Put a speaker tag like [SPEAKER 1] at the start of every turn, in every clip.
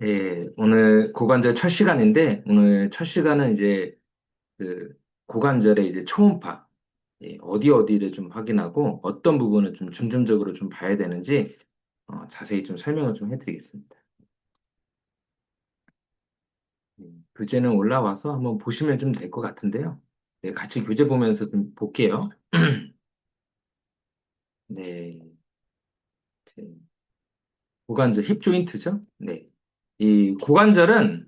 [SPEAKER 1] 예, 오늘 고관절 첫 시간인데, 오늘 첫 시간은 이제 그 고관절의 이제 초음파, 예, 어디 어디를 좀 확인하고 어떤 부분을 좀 중점적으로 좀 봐야 되는지 자세히 좀 설명을 좀 해드리겠습니다. 교재는 올라와서 한번 보시면 좀 될 것 같은데요. 네, 같이 교재 보면서 좀 볼게요. 네, 이제 고관절 힙 조인트죠? 네, 이 고관절은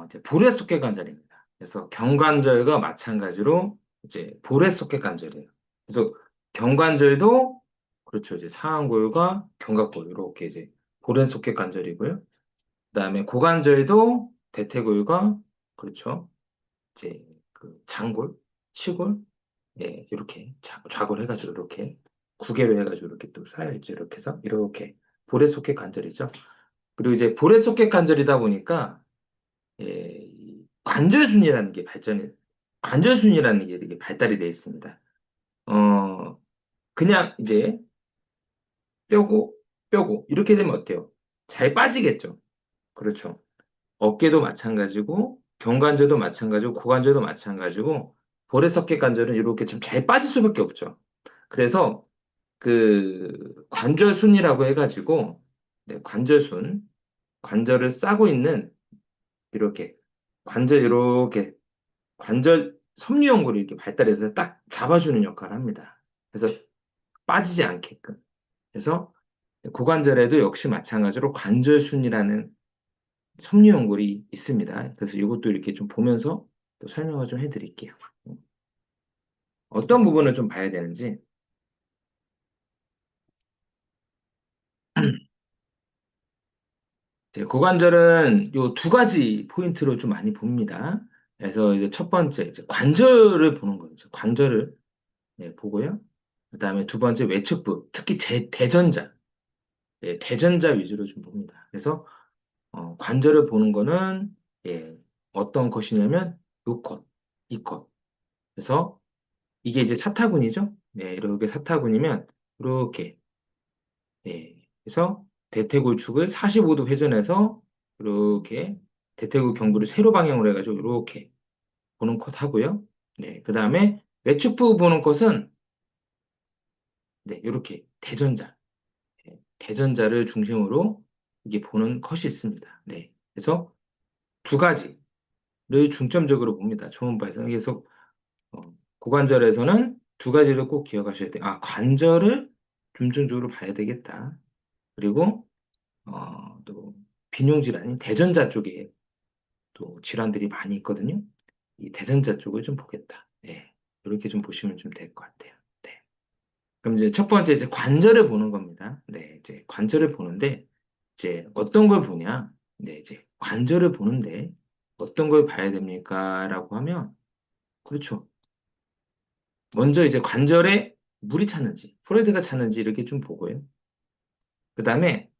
[SPEAKER 1] 이제 볼의 속개 관절입니다. 그래서 경관절과 마찬가지로 이제 볼의 속개 관절이에요. 그래서 경관절도 그렇죠. 이제 상완골과 견갑골 이렇게 이제 볼의 속개 관절이고요. 그다음에 고관절도 대퇴골과 그렇죠. 이제 그 장골, 치골, 예, 이렇게 좌골 해가지고 이렇게 구개로 해가지고 이렇게 또 쌓여 있죠. 이렇게 해서 이렇게 볼의 속개 관절이죠. 그리고 이제 볼의 속개 관절이다 보니까 예, 이 관절순이라는 게 이렇게 발달이 되어 있습니다. 그냥 이제 뼈고, 뼈고, 이렇게 되면 어때요? 잘 빠지겠죠? 그렇죠. 어깨도 마찬가지고, 경관절도 마찬가지고, 고관절도 마찬가지고, 고래석계 관절은 이렇게 좀 잘 빠질 수밖에 없죠. 그래서 그 관절순이라고 해가지고, 네, 관절을 싸고 있는 이렇게, 이렇게 관절 섬유연골이 이렇게 발달해서 딱 잡아주는 역할을 합니다. 그래서 빠지지 않게끔. 그래서 고관절에도 역시 마찬가지로 관절순이라는 섬유연골이 있습니다. 그래서 이것도 이렇게 좀 보면서 또 설명을 좀 해드릴게요. 어떤 부분을 좀 봐야 되는지. 이제 고관절은 요 두 가지 포인트로 좀 많이 봅니다. 그래서 이제 첫 번째, 이제 관절을 보는 거죠. 관절을 네, 보고요. 그다음에 두 번째 외측부, 특히 대전자. 예, 대전자 위주로 좀 봅니다. 그래서 관절을 보는 거는 예, 어떤 것이냐면 요 것, 이 것. 그래서 이게 이제 사타구니죠. 네, 이렇게 사타구니면 이렇게 예, 그래서 대퇴골축을 45도 회전해서 이렇게 대퇴골 경부를 세로 방향으로 해가지고 이렇게 보는 것 하고요. 네, 그 다음에 외측부 보는 것은 네, 이렇게 대전자, 대전자를 중심으로 이게 보는 컷이 있습니다. 네, 그래서 두 가지를 중점적으로 봅니다. 초음파에서. 그래서 어, 고관절에서는 두 가지를 꼭 기억하셔야 돼요. 아, 관절을 중점적으로 봐야 되겠다. 그리고 또 빈용질환인 대전자 쪽에 또 질환들이 많이 있거든요. 이 대전자 쪽을 좀 보겠다. 네, 이렇게 좀 보시면 좀 될 것 같아요. 네. 그럼 이제 첫 번째 이제 관절을 보는 겁니다. 네, 이제 관절을 보는데 이제 어떤 걸 보냐? 네, 이제 관절을 보는데 어떤 걸 봐야 됩니까? 라고 하면 그렇죠. 먼저 이제 관절에 물이 찼는지, 프로이드가 찼는지 이렇게 좀 보고요. 그 다음에,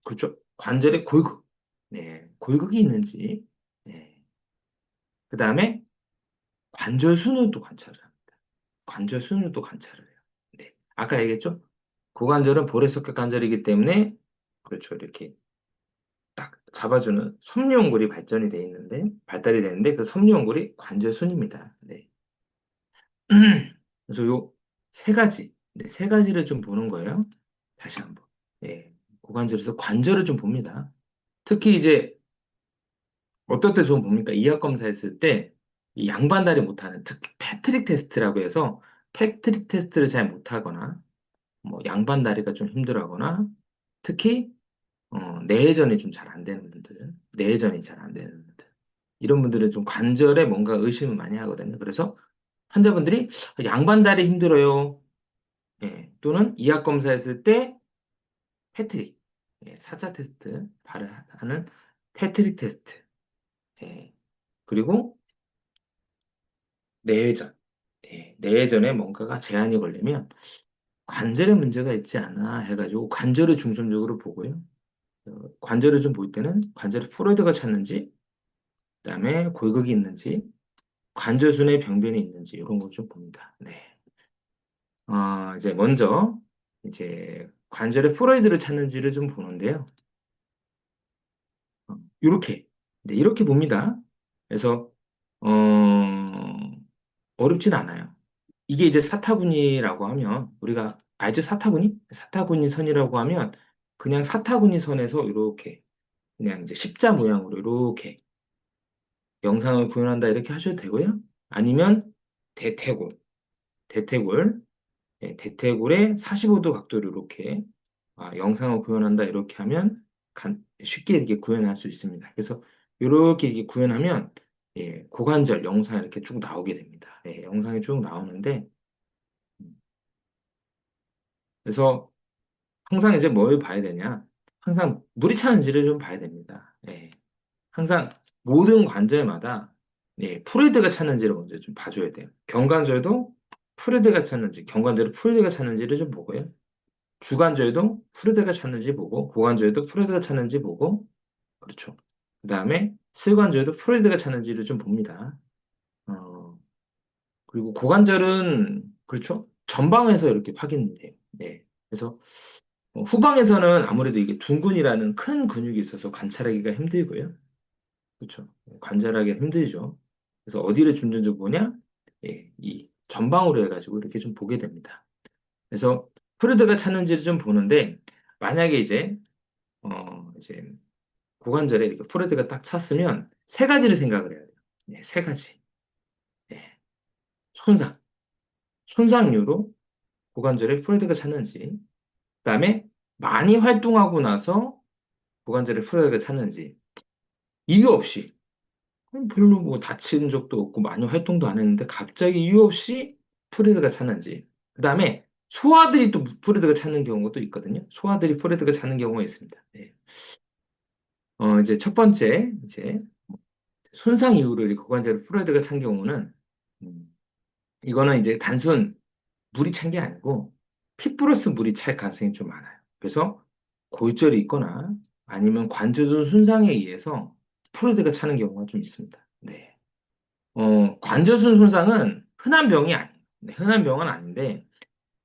[SPEAKER 1] 그렇죠. 관절에 골극, 네, 골극이 있는지, 네. 그 다음에 관절 순을 또 관찰을 합니다. 관절 순을 또 관찰을 해요. 네. 아까 얘기했죠? 고관절은 볼의 관절이기 때문에, 그렇죠. 이렇게 딱 잡아주는 섬유연골이 발달이 되는데 그 섬유연골이 관절 순입니다. 네. 그래서 요 세 가지, 네, 세 가지를 좀 보는 거예요. 다시 한번. 예, 고관절에서 관절을 좀 봅니다. 특히 이제 어떨 때 좀 봅니까? 이학 검사했을 때 이 양반다리 못하는 특히 패트릭 테스트라고 해서 패트릭 테스트를 잘 못하거나 뭐 양반다리가 좀 힘들어하거나 특히 뇌회전이 좀 잘 안 되는 분들, 뇌회전이 잘 안 되는 분들 이런 분들은 좀 관절에 뭔가 의심을 많이 하거든요. 그래서 환자분들이 양반다리 힘들어요. 예, 또는 이학 검사했을 때 패트릭, 예, 4차 테스트 하는 패트릭 테스트, 예, 그리고 뇌회전, 예, 뇌회전에 뭔가가 제한이 걸리면 관절에 문제가 있지 않아 해가지고 관절을 중점적으로 보고요. 관절을 좀 볼 때는 관절에 프로이드가 찼는지, 그다음에 골격이 있는지, 관절순의 병변이 있는지 이런 걸 좀 봅니다. 네. 이제 먼저 이제 관절에 프로이드를 찾는지를 좀 보는데요. 요렇게. 네, 이렇게 봅니다. 그래서, 어, 어렵진 않아요. 이게 이제 사타구니라고 하면, 우리가 알죠? 사타구니? 사타구니 선이라고 하면, 그냥 사타구니 선에서 이렇게, 그냥 이제 십자 모양으로 이렇게 영상을 구현한다 이렇게 하셔도 되고요. 아니면 대퇴골, 대퇴골, 네, 대퇴골에 45도 각도로 이렇게 영상을 구현한다 이렇게 하면 쉽게 이렇게 구현할 수 있습니다. 그래서 이렇게 이렇게 구현하면 예, 고관절 영상 이렇게 쭉 나오게 됩니다. 예, 영상이 쭉 나오는데 그래서 항상 이제 뭘 봐야 되냐? 항상 물이 차는지를 좀 봐야 됩니다. 예, 항상 모든 관절마다 예, 프로이드가 찼는지를 먼저 좀 봐줘야 돼요. 경관절도 프로이드가 찼는지, 경관절도 프로이드가 찼는지를 좀 보고요. 주관절도 프로이드가 찼는지 보고, 고관절도 프로이드가 찼는지 보고, 그렇죠. 그 다음에 슬관절도 프로이드가 찼는지를 좀 봅니다. 어, 그리고 고관절은 그렇죠. 전방에서 이렇게 확인이 돼요. 네. 그래서 후방에서는 아무래도 이게 둔근이라는 큰 근육이 있어서 관찰하기가 힘들고요. 그렇죠. 관절하기 힘들죠. 그래서 어디를 중점적으로 보냐? 예, 이 전방으로 해가지고 이렇게 좀 보게 됩니다. 그래서 프루드가 찼는지를 좀 보는데 만약에 이제 고관절에 이렇게 프루드가 딱 찼으면 세 가지를 생각을 해야 돼요. 네, 세 가지. 네, 손상, 손상류로 고관절에 프루드가 찼는지, 그다음에 많이 활동하고 나서 고관절에 프루드가 찼는지 이유 없이 별로 뭐 다친 적도 없고 많이 활동도 안 했는데 갑자기 이유 없이 프레드가 찼는지. 그다음에 소아들이 또 프레드가 찼는 경우도 있거든요. 소아들이 프레드가 찼는 경우가 있습니다. 네. 이제 첫 번째 이제 손상 이후로 이제 고관절 프레드가 찬 경우는 이거는 이제 단순 물이 찬 게 아니고 피 플러스 물이 찰 가능성이 좀 많아요. 그래서 골절이 있거나 아니면 관절전 손상에 의해서 프레드가 차는 경우가 좀 있습니다. 네. 관절순 손상은 흔한 병이 아니에요. 네, 흔한 병은 아닌데,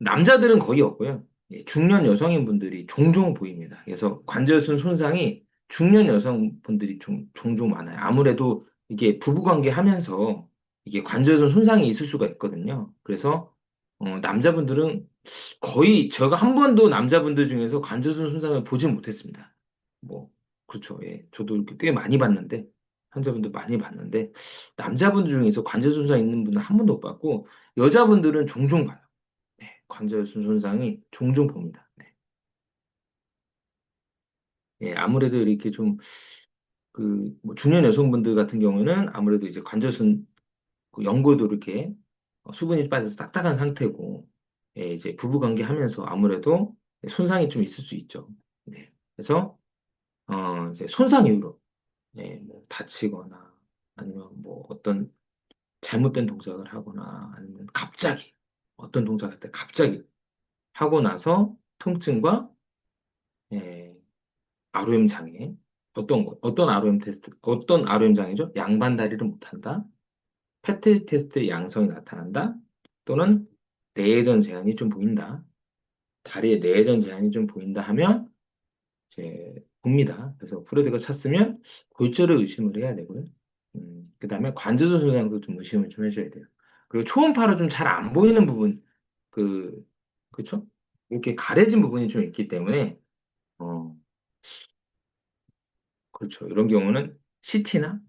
[SPEAKER 1] 남자들은 거의 없고요. 예, 중년 여성인분들이 종종 보입니다. 그래서 관절순 손상이 중년 여성분들이 종종 많아요. 아무래도 이게 부부관계 하면서 이게 관절순 손상이 있을 수가 있거든요. 그래서, 남자분들은 거의, 제가 한 번도 남자분들 중에서 관절순 손상을 보진 못했습니다. 뭐, 그렇죠. 예. 저도 이렇게 꽤 많이 봤는데, 환자분들 많이 봤는데, 남자분들 중에서 관절 손상 있는 분은 한 번도 못 봤고, 여자분들은 종종 봐요. 네, 관절순 손상이 종종 봅니다. 네. 예, 아무래도 이렇게 좀, 뭐 중년 여성분들 같은 경우는 아무래도 이제 관절순 그 연골도 이렇게 수분이 빠져서 딱딱한 상태고, 예, 이제 부부관계 하면서 아무래도 손상이 좀 있을 수 있죠. 네. 그래서, 이제 손상 이후로, 예, 뭐 다치거나, 아니면 뭐 어떤 잘못된 동작을 하거나, 아니면 갑자기, 어떤 동작할 때 갑자기 하고 나서 통증과, 예, ROM 장애, 어떤 ROM 테스트, 어떤 ROM 장애죠? 양반 다리를 못한다, 패틀 테스트 양성이 나타난다, 또는 내전 제한이 좀 보인다, 다리에 내전 제한이 좀 보인다 하면 이제 봅니다. 그래서 프로드가 찼으면 골절을 의심을 해야 되고요. 그 다음에 관절도 손상도 좀 의심을 좀 해줘야 돼요. 그리고 초음파로 좀 잘 안 보이는 부분, 그, 그쵸? 이렇게 가려진 부분이 좀 있기 때문에, 어, 그렇죠. 이런 경우는 CT나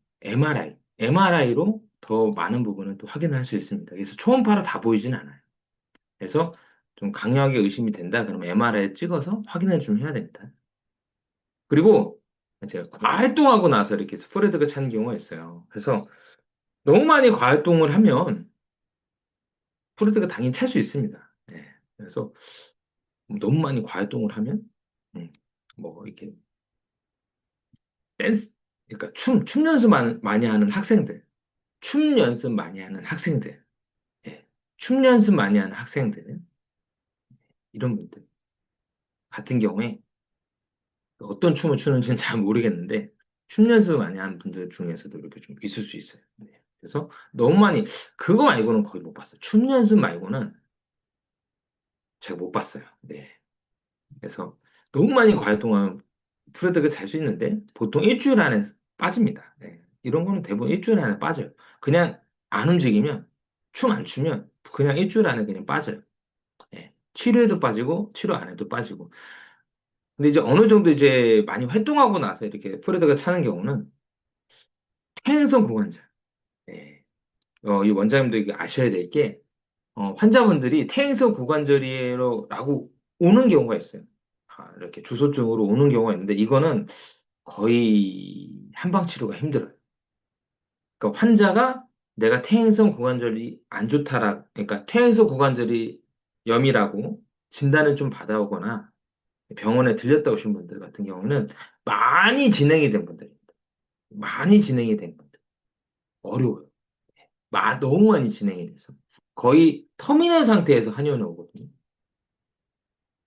[SPEAKER 1] MRI로 더 많은 부분을 또 확인할 수 있습니다. 그래서 초음파로 다 보이진 않아요. 그래서 좀 강력하게 의심이 된다. 그러면 MRI 찍어서 확인을 좀 해야 됩니다. 그리고 이제 과활동하고 나서 이렇게 스프레드가 차는 경우가 있어요. 그래서 너무 많이 과활동을 하면 스프레드가 당연히 찰 수 있습니다. 네. 그래서 너무 많이 과활동을 하면 음, 뭐 이렇게 댄스, 그러니까 춤 연습 많이 하는 학생들, 춤 연습 많이 하는 학생들, 예, 춤 연습 많이 하는 학생들, 이런 분들 같은 경우에 어떤 춤을 추는지는 잘 모르겠는데, 춤 연습 많이 하는 분들 중에서도 이렇게 좀 있을 수 있어요. 네. 그래서 너무 많이, 그거 말고는 거의 못 봤어요. 춤 연습 말고는 제가 못 봤어요. 네. 그래서 너무 많이 과활동하면 프레드가 잘 수 있는데, 보통 일주일 안에 빠집니다. 네. 이런 거는 대부분 일주일 안에 빠져요. 그냥 안 움직이면, 춤 안 추면 그냥 일주일 안에 그냥 빠져요. 예. 치료해도 빠지고, 치료 안 해도 빠지고. 근데 이제 어느 정도 이제 많이 활동하고 나서 이렇게 프레드가 차는 경우는 퇴행성 고관절. 예. 이 원장님도 이게 아셔야 될 게, 환자분들이 퇴행성 고관절이라고 오는 경우가 있어요. 이렇게 주소증으로 오는 경우가 있는데, 이거는 거의 한방 치료가 힘들어요. 그러니까 환자가 내가 퇴행성 고관절이 안 좋다라, 그러니까 퇴행성 고관절이 염이라고 진단을 좀 받아오거나 병원에 들렸다 오신 분들 같은 경우는 많이 진행이 된 분들입니다. 많이 진행이 된 분들. 어려워요. 너무 많이 진행이 돼서. 거의 터미널 상태에서 한의원에 오거든요.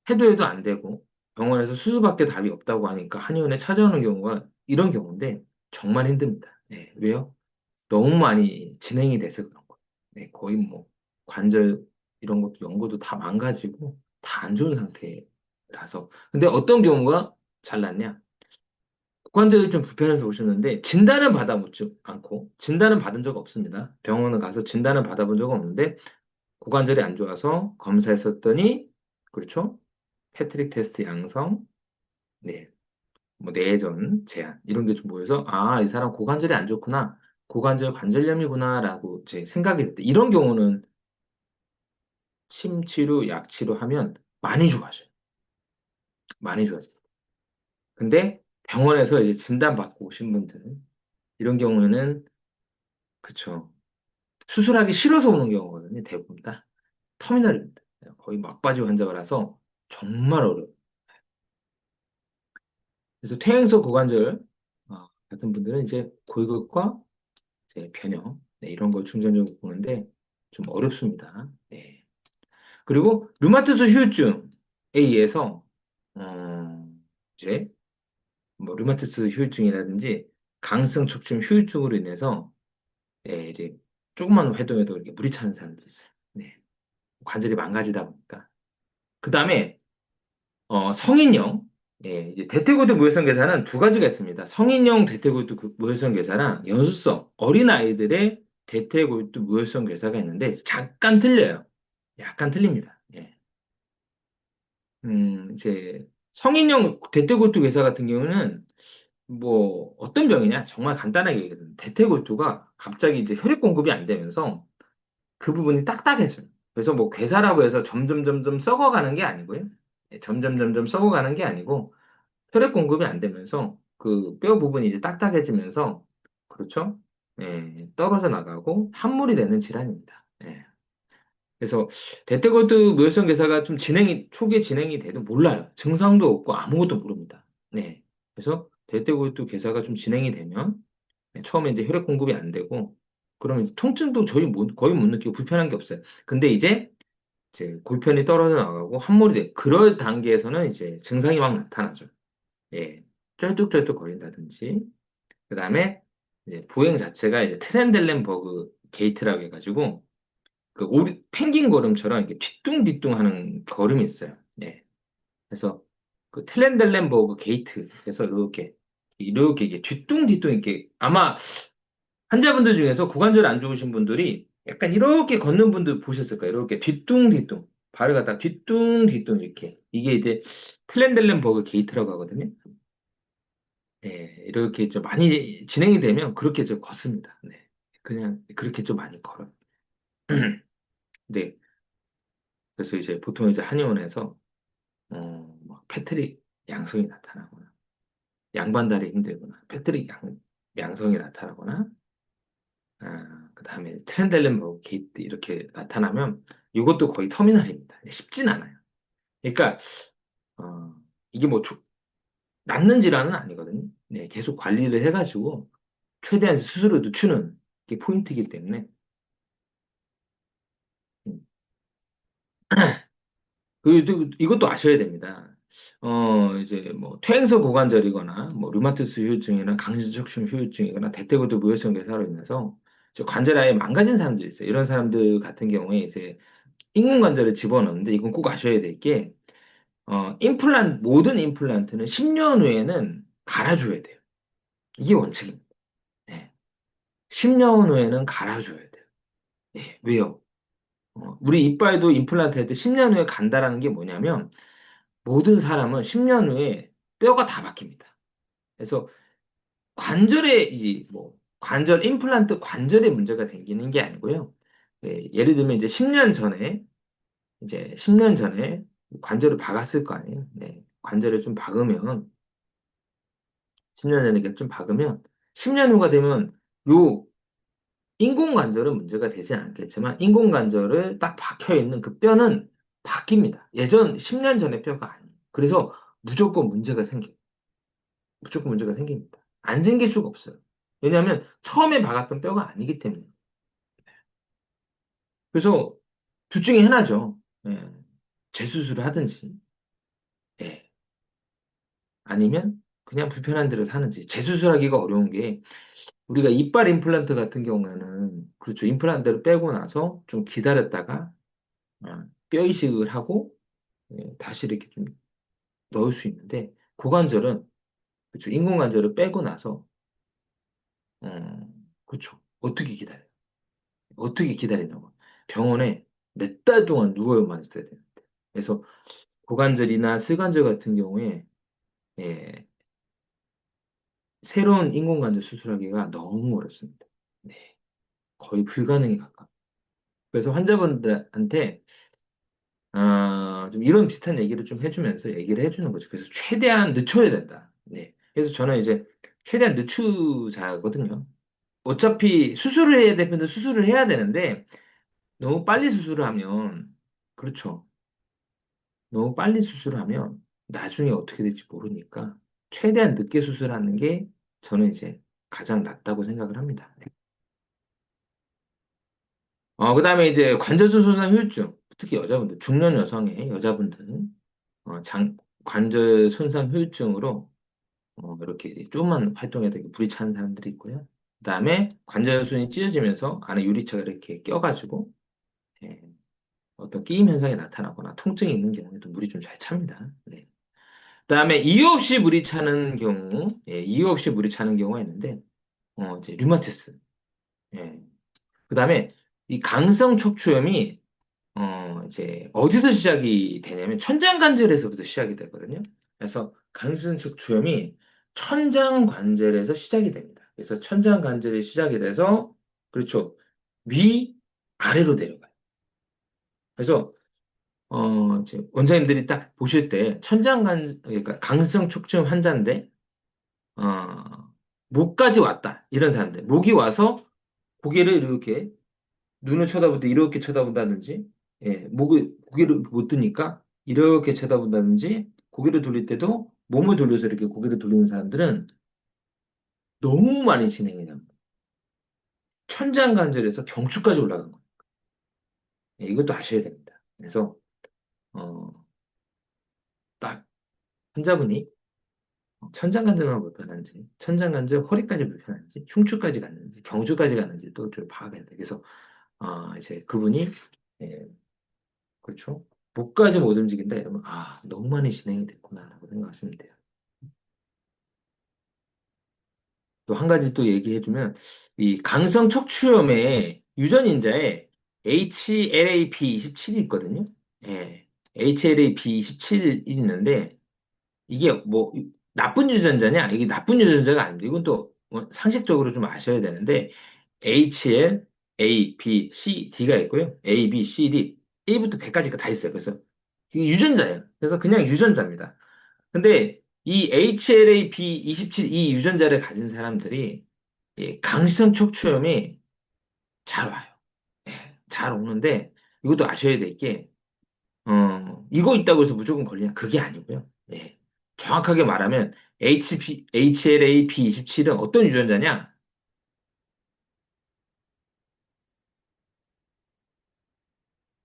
[SPEAKER 1] 해도 안 되고 병원에서 수술밖에 답이 없다고 하니까 한의원에 찾아오는 경우가 이런 경우인데 정말 힘듭니다. 네, 왜요? 너무 많이 진행이 돼서 그런 거예요. 네, 거의 뭐 관절 이런 것도 연고도 다 망가지고 다 안 좋은 상태라서. 근데 어떤 경우가 잘 낫냐? 고관절이 좀 불편해서 오셨는데 진단은 받아보지 않고 진단은 받은 적 없습니다. 병원을 가서 진단을 받아본 적은 없는데 고관절이 안 좋아서 검사했었더니 그렇죠? 패트릭 테스트 양성, 네, 뭐 뇌전 제한 이런 게 좀 보여서 이 사람 고관절이 안 좋구나, 고관절 관절염이구나라고 제 생각이 됐대. 이런 경우는 침 치료, 약 치료하면 많이 좋아져요. 많이 좋아져요. 근데 병원에서 이제 진단 받고 오신 분들 이런 경우에는 그쵸. 수술하기 싫어서 오는 경우거든요. 대부분 다 터미널입니다. 거의 막바지 환자라서 정말 어려워요. 그래서 퇴행성 고관절 같은 분들은 이제 골격과 이제 변형 이런 걸 중점적으로 보는데 좀 어렵습니다. 네. 그리고 류마티스 후유증에 의해서 이제 뭐 류마티스 후유증이라든지 강성 척추 후유증으로 인해서 이제 조금만 회동해도 이렇게 물이 차는 사람들이 있어요. 네. 관절이 망가지다 보니까. 그 다음에 성인용, 이제 대퇴골드 무혈성 괴사는 두 가지가 있습니다. 성인용 대퇴골드 무혈성 괴사랑 연수성 어린 아이들의 대퇴골드 무혈성 괴사가 있는데 잠깐 틀려요. 약간 틀립니다. 예. 이제 성인용 대퇴골드 괴사 같은 경우는 뭐 어떤 병이냐? 정말 간단하게 얘기하면 대퇴골두가 갑자기 이제 혈액 공급이 안 되면서 그 부분이 딱딱해져요. 그래서 뭐 괴사라고 해서 점점 점점 썩어가는 게 아니고요. 점점 점점 썩어가는 게 아니고 혈액 공급이 안 되면서 그 뼈 부분이 이제 딱딱해지면서 그렇죠? 떨어져 나가고 함몰이 되는 질환입니다. 그래서 대퇴골드 무혈성 괴사가 좀 초기에 진행이 돼도 몰라요. 증상도 없고 아무것도 모릅니다. 네. 그래서 대퇴골드 괴사가 좀 진행이 되면 처음에 이제 혈액 공급이 안 되고 그러면 이제 통증도 거의 못 느끼고 불편한 게 없어요. 근데 이제 골편이 떨어져 나가고 함몰이 돼. 그럴 단계에서는 이제 증상이 막 나타나죠. 예. 쩔뚝쩔뚝 거린다든지. 그 다음에 이제 보행 자체가 이제 트렌델렌버그 게이트라고 해가지고 그 펭귄 걸음처럼 이렇게 뒤뚱뒤뚱 하는 걸음이 있어요. 예. 그래서 그 트렌델렌버그 게이트. 그래서 이렇게 이게 뒤뚱뒤뚱 이렇게 아마 환자분들 중에서 고관절 안 좋으신 분들이 약간 이렇게 걷는 분들 보셨을 거예요. 이렇게 뒤뚱뒤뚱. 발을 갖다 뒤뚱뒤뚱 이렇게. 이게 이제 틀렌델렌버그 게이트라고 하거든요. 이렇게 좀 많이 진행이 되면 그렇게 좀 걷습니다. 네. 그냥 그렇게 좀 많이 걸어요. 네. 그래서 이제 보통 이제 한의원에서 막 패트릭 양성이 나타나거나 양반다리 힘들거나 패트릭 양성이 나타나거나 그다음에 트렌델렌버그 게이트 이렇게 나타나면 이것도 거의 터미널입니다. 쉽진 않아요. 그러니까 어, 이게 뭐 낫는 질환은 아니거든요. 네, 계속 관리를 해가지고 최대한 스스로 늦추는 게 포인트이기 때문에 음. 이것도 아셔야 됩니다. 이제 뭐 퇴행성 고관절이거나 뭐 류마티스 후유증이나 강신척춤 후유증이거나 대퇴골두 무혈성 괴사로 인해서 이제 관절 아예 망가진 사람들이 있어요. 이런 사람들 같은 경우에 이제 인공관절을 집어넣는데 이건 꼭 아셔야 될 게 모든 임플란트는 10년 후에는 갈아줘야 돼요. 이게 원칙입니다. 10년 후에는 갈아줘야 돼요. 예, 왜요? 우리 이빨도 임플란트 할 때 10년 후에 간다라는 게 뭐냐면 모든 사람은 10년 후에 뼈가 다 바뀝니다. 그래서 관절에 이제 뭐 관절 임플란트 관절에 문제가 생기는 게 아니고요. 예, 예를 들면 이제 10년 전에 관절을 박았을 거 아니에요. 네, 관절을 좀 박으면 10년 전에 이렇게 좀 박으면 10년 후가 되면 요 인공관절은 문제가 되지 않겠지만 인공관절을 딱 박혀 있는 그 뼈는 바뀝니다. 예전 10년 전의 뼈가 아니에요. 그래서 무조건 문제가 생겨요. 무조건 문제가 생깁니다. 안 생길 수가 없어요. 왜냐하면 처음에 박았던 뼈가 아니기 때문에. 그래서 둘 중에 하나죠. 예. 재수술을 하든지, 예. 아니면 그냥 불편한 대로 사는지. 재수술하기가 어려운 게 우리가 이빨 임플란트 같은 경우에는 그렇죠. 임플란트를 빼고 나서 좀 기다렸다가 뼈 이식을 하고 예, 다시 이렇게 좀 넣을 수 있는데 고관절은 그렇죠. 인공관절을 빼고 나서 그렇죠. 어떻게 기다려요? 어떻게 기다리냐고. 병원에 몇 달 동안 누워만 있어야 되는데. 그래서 고관절이나 슬관절 같은 경우에 예, 새로운 인공관절 수술하기가 너무 어렵습니다. 네, 거의 불가능에 가까워. 그래서 환자분들한테 좀 이런 비슷한 얘기를 좀 해주면서 얘기를 해주는 거죠. 그래서 최대한 늦춰야 된다. 네. 그래서 저는 이제 최대한 늦추자거든요. 어차피 수술을 해야 되면 수술을 해야 되는데 너무 빨리 수술을 하면 그렇죠. 너무 빨리 수술을 하면 나중에 어떻게 될지 모르니까 최대한 늦게 수술하는 게 저는 이제 가장 낫다고 생각을 합니다. 네. 그다음에 이제 관절수 손상 후유증, 특히 여자분들, 중년 여성의 여자분들은 관절 손상 후유증으로 이렇게 조금만 활동해도 이렇게 물이 차는 사람들이 있고요. 그다음에 관절순이 찢어지면서 안에 유리체가 이렇게 껴가지고 예, 어떤 끼임 현상이 나타나거나 통증이 있는 경우에도 물이 좀 잘 찹니다. 네. 그다음에 이유 없이 물이 차는 경우, 예, 이유 없이 물이 차는 경우가 있는데, 이제 류마티스. 예. 그다음에 이 강성 척추염이 이제 어디서 시작이 되냐면 천장관절에서부터 시작이 되거든요. 그래서 강성 척추염이 천장관절에서 시작이 됩니다. 그래서 천장관절이 시작이 돼서 그렇죠. 위 아래로 내려가요. 그래서 이제 원장님들이 딱 보실 때 그러니까 강성 척추염 환자인데 어, 목까지 왔다. 이런 사람들. 목이 와서 고개를 이렇게 눈을 쳐다볼 때 이렇게 쳐다본다든지, 예, 고개를 못 드니까 이렇게 쳐다본다든지, 고개를 돌릴 때도 몸을 돌려서 이렇게 고개를 돌리는 사람들은 너무 많이 진행이 됩니다. 천장관절에서 경추까지 올라간 거예요. 예, 이것도 아셔야 됩니다. 그래서, 어, 딱 환자분이 천장관절만 불편한지, 천장관절 허리까지 불편한지, 흉추까지 갔는지, 경추까지 갔는지 또 좀 파악해야 돼. 그래서, 이제 그분이, 예, 그렇죠. 목까지 못 움직인다 이러면, 너무 많이 진행이 됐구나라고 생각하시면 돼요. 또 한 가지 또 얘기해주면, 이 강성 척추염의 유전인자에 HLA-B27이 있거든요. 예. HLA-B27이 있는데, 이게 뭐, 나쁜 유전자냐? 이게 나쁜 유전자가 아닙니다. 이건 또 상식적으로 좀 아셔야 되는데, HL, A, B, C, D가 있고요. A, B, C, D. 1부터 100까지가 다 있어요. 그래서 이게 유전자예요. 그래서 그냥 유전자입니다. 근데 이 HLA-B27 이 유전자를 가진 사람들이 이 강성 척추염이 잘 와요. 예, 잘 오는데 이것도 아셔야 될 게, 이거 있다고 해서 무조건 걸리냐? 그게 아니고요. 예, 정확하게 말하면 HLA-B27은 어떤 유전자냐?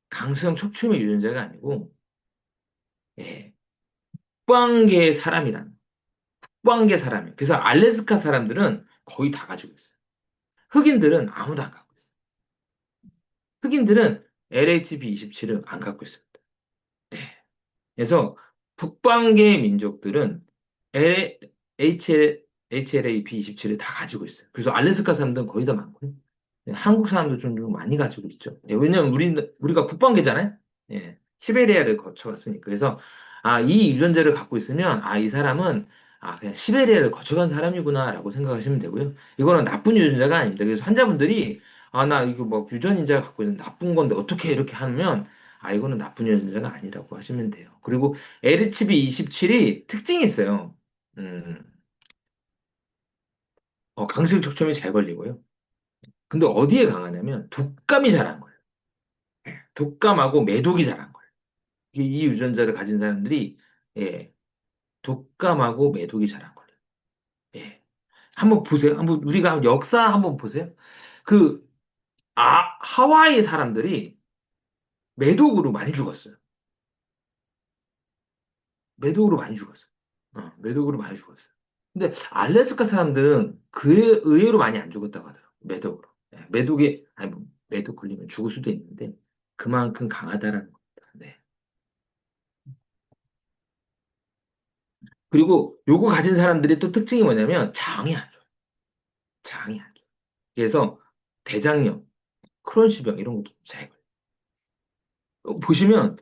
[SPEAKER 1] 강성 척추염의 유전자가 아니고, 예, 북방계 사람이란, 북방계 사람이에요. 그래서 알래스카 사람들은 거의 다 가지고 있어요. 흑인들은 아무도 안 갖고 있어요. 흑인들은 LHB27을 안 갖고 있습니다. 네. 그래서 북방계 민족들은 HLA-B27을 다 가지고 있어요. 그래서 알래스카 사람들은 거의 다 많고요. 예, 한국 사람도 좀 많이 가지고 있죠. 예, 왜냐면 우리가 북방계잖아요. 예, 시베리아를 거쳐갔으니까. 그래서, 이 유전자를 갖고 있으면, 이 사람은, 그냥 시베리아를 거쳐간 사람이구나라고 생각하시면 되고요. 이거는 나쁜 유전자가 아닙니다. 그래서 환자분들이, 나 이거 뭐 유전인자가 갖고 있는 나쁜 건데 어떻게 이렇게 하면, 이거는 나쁜 유전자가 아니라고 하시면 돼요. 그리고 LHB27이 특징이 있어요. 음, 강실 척추염이 잘 걸리고요. 근데 어디에 강하냐면 독감이 잘한 거예요. 독감하고 매독이 잘한 거예요. 이 유전자를 가진 사람들이 예, 독감하고 매독이 잘한 거예요. 예. 한번 보세요. 한번 우리가 역사 한번 보세요. 그 하와이 사람들이 매독으로 많이 죽었어요. 매독으로 많이 죽었어요. 매독으로 많이 죽었어요. 근데 알래스카 사람들은 그 의외로 많이 안 죽었다고 하더라고요. 매독으로. 매독이 아니 뭐 매독 걸리면 죽을 수도 있는데 그만큼 강하다라는 겁니다. 네. 그리고 요거 가진 사람들의 또 특징이 뭐냐면 장이 안 좋아요. 장이 안 좋아요. 그래서 대장염, 크론시병 이런 것도 잘 걸려요. 보시면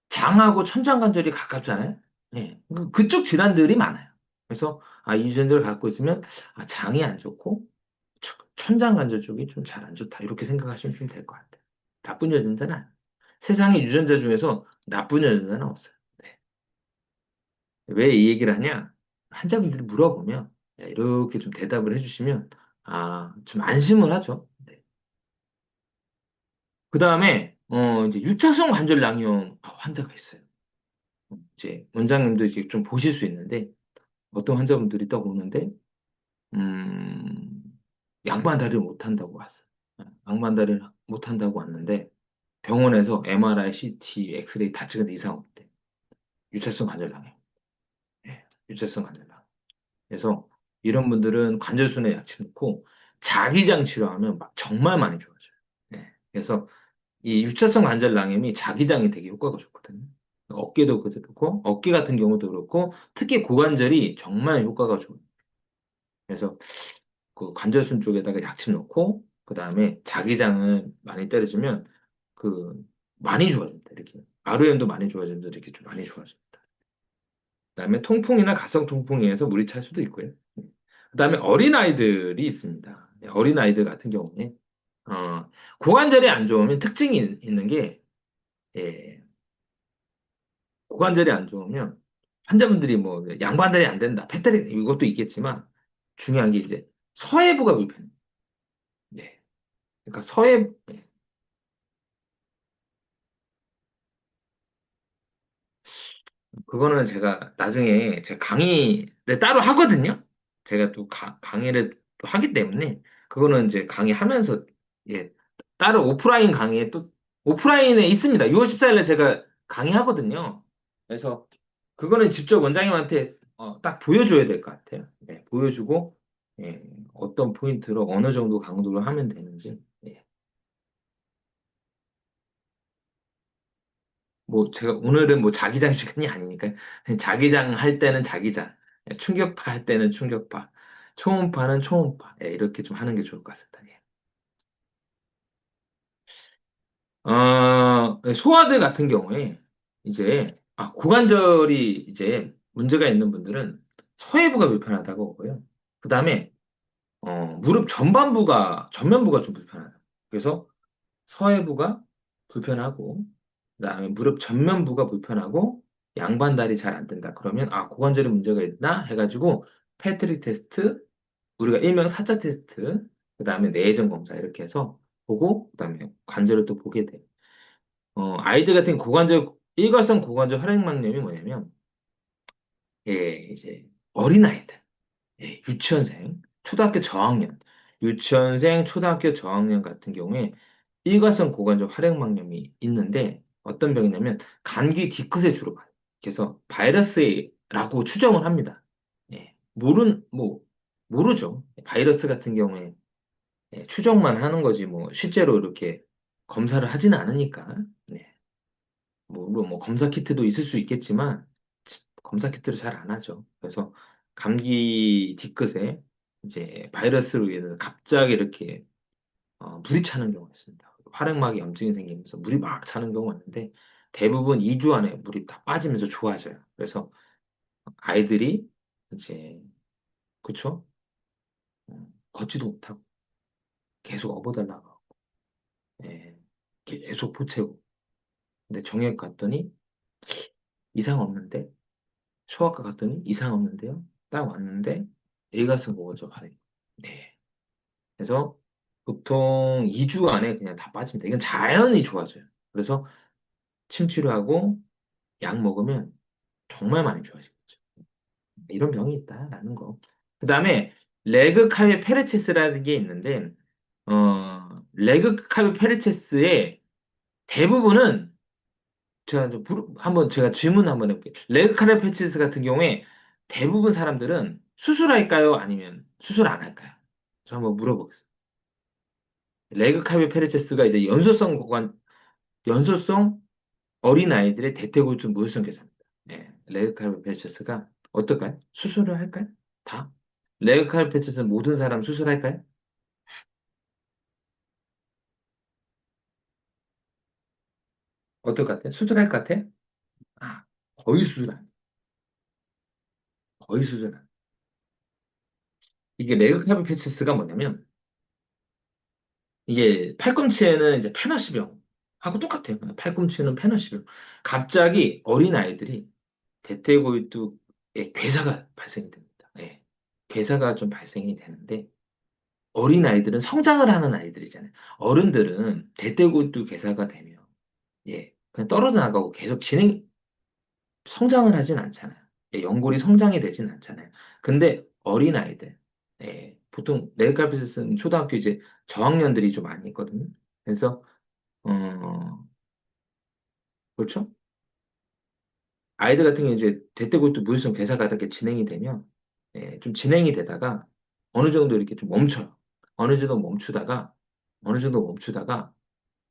[SPEAKER 1] 장하고 천장관절이 가깝잖아요. 예. 그쪽 질환들이 많아요. 그래서 이 유전자를 갖고 있으면 장이 안 좋고 천장관절 쪽이 좀 잘 안 좋다. 이렇게 생각하시면 좀 될 것 같아요. 나쁜 유전자는 아니에요. 세상에 유전자 중에서 나쁜 유전자는 없어요. 네. 왜 이 얘기를 하냐? 환자분들이 물어보면 이렇게 좀 대답을 해주시면 좀 안심을 하죠. 네. 그 다음에 이제 유차성 관절낭염 환자가 있어요. 이제 원장님도 이제 좀 보실 수 있는데 어떤 환자분들이 딱 오는데 음, 양반다리를 못 한다고 왔어요. 양반다리를 못 한다고 왔는데 병원에서 MRI, CT, 엑스레이 다 찍었는데 이상 없대. 유차성 관절낭염. 예, 유차성 관절낭염. 그래서 이런 분들은 관절순에 약침 넣고 자기장 치료하면 막 정말 많이 좋아져요. 네. 그래서 이 유차성 관절낭염이 자기장이 되게 효과가 좋거든요. 어깨도 그렇고 어깨 같은 경우도 그렇고 특히 고관절이 정말 효과가 좋아요. 그래서 그 관절순 쪽에다가 약침 넣고 그 다음에 자기장을 많이 때려주면 그 많이 좋아집니다. 이렇게 아르연도 많이 좋아집니다. 이렇게 좀 많이 좋아집니다. 그다음에 통풍이나 가성 통풍에서 물이 찰 수도 있고요. 그다음에 어린아이들이 있습니다. 어린아이들 같은 경우에 고관절이 안 좋으면 특징이 있는 게 예, 고관절이 안 좋으면 환자분들이 뭐 양반달이 안 된다, 배탈이 이것도 있겠지만 중요한 게 이제 서해부가 불편해요. 네. 그러니까 그거는 제가 나중에 제가 강의를 따로 하거든요. 제가 또 강의를 또 하기 때문에 그거는 이제 강의하면서 예, 따로 오프라인 강의에 또 오프라인에 있습니다. 6월 14일에 제가 강의하거든요. 그래서 그거는 직접 원장님한테 딱 보여줘야 될 것 같아요. 예, 보여주고 예, 어떤 포인트로 어느 정도 강도로 하면 되는지. 예. 뭐 제가 오늘은 뭐 자기장 시간이 아니니까 자기장 할 때는 자기장, 충격파 할 때는 충격파, 초음파는 초음파 이렇게 좀 하는 게 좋을 것 같습니다. 예. 소아들 같은 경우에 이제 고관절이 이제 문제가 있는 분들은 서해부가 불편하다고 하고요. 그 다음에 무릎 전면부가 좀 불편하다. 그래서 서해부가 불편하고, 그다음에 무릎 전면부가 불편하고, 양반다리 잘 안 된다. 그러면 고관절에 문제가 있나 해가지고 패트릭 테스트, 우리가 일명 사자 테스트, 그다음에 내전 검사 이렇게 해서 보고, 그다음에 관절을 또 보게 돼. 아이들 같은 일괄성 고관절 활액막염이 뭐냐면, 이제 어린아이들. 유치원생, 초등학교 저학년, 유치원생, 초등학교 저학년 같은 경우에 일과성 고관절 활액막염이 있는데 어떤 병이냐면 감기 뒤끝에 주로 봐요. 그래서 바이러스라고 추정을 합니다. 모르죠. 바이러스 같은 경우에 추정만 하는 거지 뭐 실제로 이렇게 검사를 하지는 않으니까. 네. 물론 뭐 검사 키트도 있을 수 있겠지만 검사 키트를 잘 안 하죠. 그래서 감기 뒤끝에 이제 바이러스로 인해서 갑자기 이렇게 물이 차는 경우가 있습니다. 활액막에 염증이 생기면서 물이 막 차는 경우가 있는데 대부분 2주 안에 물이 다 빠지면서 좋아져요. 그래서 아이들이 이제 그쵸? 걷지도 못하고 계속 업어달라고 예, 계속 보채고 근데 정형외과 갔더니 이상 없는데 소아과 갔더니 이상 없는데요. 딱 왔는데 일가슴 먹어줘 하래. 네. 그래서 보통 2주 안에 그냥 다 빠집니다. 이건 자연히 좋아져요. 그래서 침 치료하고 약 먹으면 정말 많이 좋아지겠죠. 이런 병이 있다라는 거. 그 다음에 레그 카이오 페르체스라는 게 있는데, 레그 카이오 페르체스의 대부분은 한번 제가 질문 한번 해볼게요. 레그 카이오 페르체스 같은 경우에 대부분 사람들은 수술할까요? 아니면 수술 안 할까요? 저 한번 물어보겠습니다. 레그 카이오 페르체스가 이제 연소성 어린아이들의 대퇴골두 무혈성 괴사입니다. 네, 레그칼페체스가 어떨까요? 수술을 할까요? 다? 레그칼페체스 모든 사람 수술할까요? 어떨 것 같아요? 수술할 것 같아요? 아, 거의 수술 안, 거의 수술 안. 이게 레그칼페체스가 뭐냐면 이게 팔꿈치에는 이제 페너시병 하고 똑같아요. 팔꿈치는 페너시병. 갑자기 어린아이들이 대퇴골두에 괴사가 발생이 됩니다. 예. 괴사가 좀 발생이 되는데 어린 아이들은 성장을 하는 아이들이잖아요. 어른들은 대퇴골두 괴사가 되면 예, 그냥 떨어져 나가고 계속 성장을 하진 않잖아요. 예, 연골이 성장이 되진 않잖아요. 근데 어린 아이들, 예, 보통 레드칼페시스는 초등학교 이제 저학년들이 좀 많이 있거든요. 그래서 그렇죠? 아이들 같은 경우 이제 대퇴골두 무혈성 괴사가 이렇게 진행이 되면 예, 좀 진행이 되다가 어느 정도 이렇게 좀 멈춰요. 어느 정도 멈추다가 어느 정도 멈추다가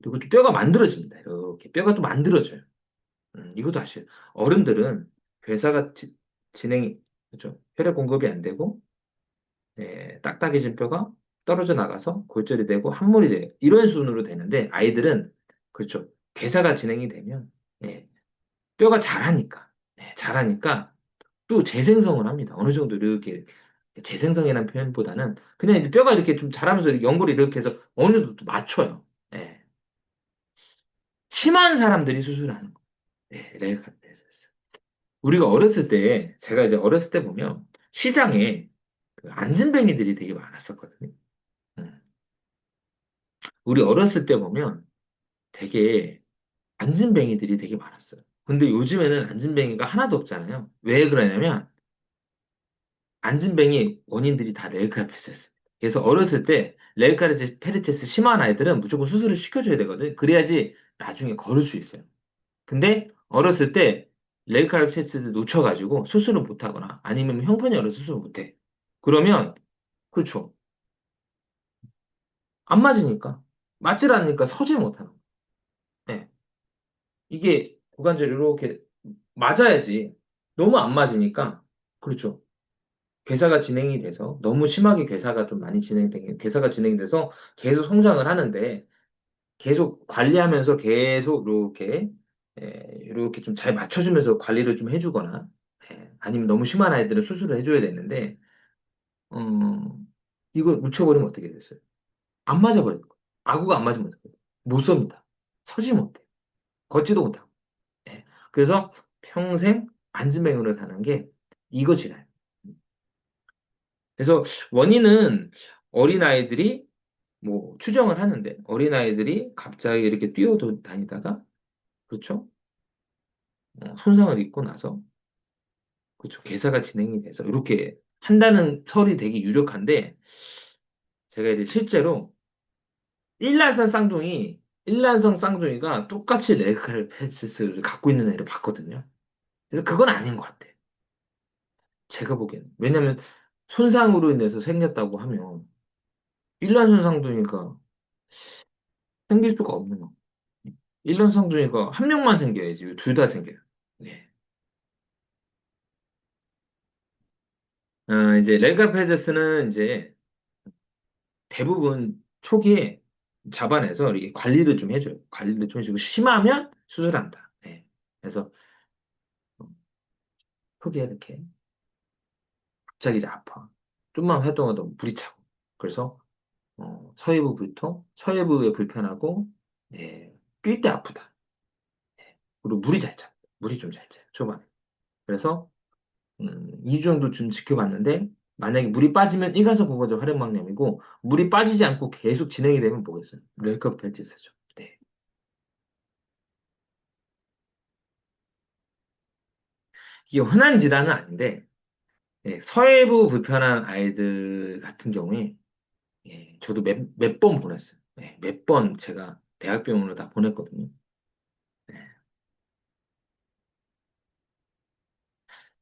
[SPEAKER 1] 그리고 또 뼈가 만들어집니다. 이렇게 뼈가 또 만들어져요. 이것도 아시죠? 어른들은 괴사가 진행이 그렇죠? 혈액 공급이 안 되고 딱딱해진 뼈가 떨어져 나가서 골절이 되고 함몰이 돼요. 이런 수준으로 되는데 아이들은 그렇죠. 괴사가 진행이 되면 예, 뼈가 자라니까 자라니까 또 재생성을 합니다. 어느 정도 이렇게 재생성이라는 표현보다는 그냥 이제 뼈가 이렇게 좀 자라면서 이렇게 연골이 이렇게 해서 어느 정도 또 맞춰요. 예. 심한 사람들이 수술하는 거예요. 네, 레이카페이서스. 우리가 어렸을 때, 제가 이제 어렸을 때 보면 시장에 그 안진뱅이들이 되게 많았었거든요. 음. 우리 어렸을 때 보면 되게 안진뱅이들이 되게 많았어요. 근데 요즘에는 안진뱅이가 하나도 없잖아요. 왜 그러냐면 안진뱅이 원인들이 다 레이카페이서스. 그래서 어렸을 때 레이카페리체스 심한 아이들은 무조건 수술을 시켜줘야 되거든. 그래야지 나중에 걸을 수 있어요. 근데 어렸을 때 레이카르 테스트를 놓쳐가지고 수술을 못하거나 아니면 형편이 어려서 수술을 못해. 그러면 그렇죠. 안 맞으니까 맞질 않으니까 서질 못하는 거예요. 네. 이게 고관절이 이렇게 맞아야지 너무 안 맞으니까 그렇죠. 괴사가 진행이 돼서 너무 심하게 괴사가 좀 많이 진행된 괴사가 진행돼서 계속 성장을 하는데 계속 관리하면서 계속 이렇게 좀 잘 맞춰주면서 관리를 좀 해주거나 아니면 너무 심한 아이들은 수술을 해줘야 되는데 어, 이걸 묻혀버리면 어떻게 됐어요? 안 맞아버려요. 아구가 안 맞으면 어떡해요? 못 섭니다. 서지 못해. 걷지도 못하고. 예. 그래서 평생 안진뱅으로 사는 게 이거 지나요. 그래서 원인은 어린아이들이 뭐 추정을 하는데 어린아이들이 갑자기 이렇게 뛰어다니다가 그렇죠? 손상을 입고 나서 그렇죠. 개사가 진행이 돼서 이렇게 한다는 설이 되게 유력한데 제가 이제 실제로 일란성 쌍둥이 일란성 쌍둥이가 똑같이 레이카르페시스를 갖고 있는 애를 봤거든요. 그래서 그건 아닌 것 같아. 제가 보기에는. 왜냐면 손상으로 인해서 생겼다고 하면 일란성 쌍둥이가 생길 수가 없는 거. 일란성 쌍둥이가 한 명만 생겨야지 둘 다 생겨요. 네. 이제 레가페저스는 이제 대부분 초기에 잡아내서 이렇게 관리를 좀 해줘요. 관리를 좀 해주고 심하면 수술한다. 네. 그래서 초기에 이렇게 갑자기 이제 아파. 좀만 활동하다 물이 차고. 그래서 서해부 불통, 서해부에 불편하고, 예, 뛸 때 아프다. 그리고 물이 잘 차. 물이 좀 잘 차요, 초반에. 그래서 2주 정도 좀 지켜봤는데, 만약에 물이 빠지면 일가서 고거제 활액막염이고, 물이 빠지지 않고 계속 진행이 되면 뭐겠어요? 레이커펠티스죠. 네. 이게 흔한 질환은 아닌데, 예, 서해부 불편한 아이들 같은 경우에, 예, 저도 몇 번 보냈어요. 예, 몇 번 제가 대학병원으로 다 보냈거든요. 예.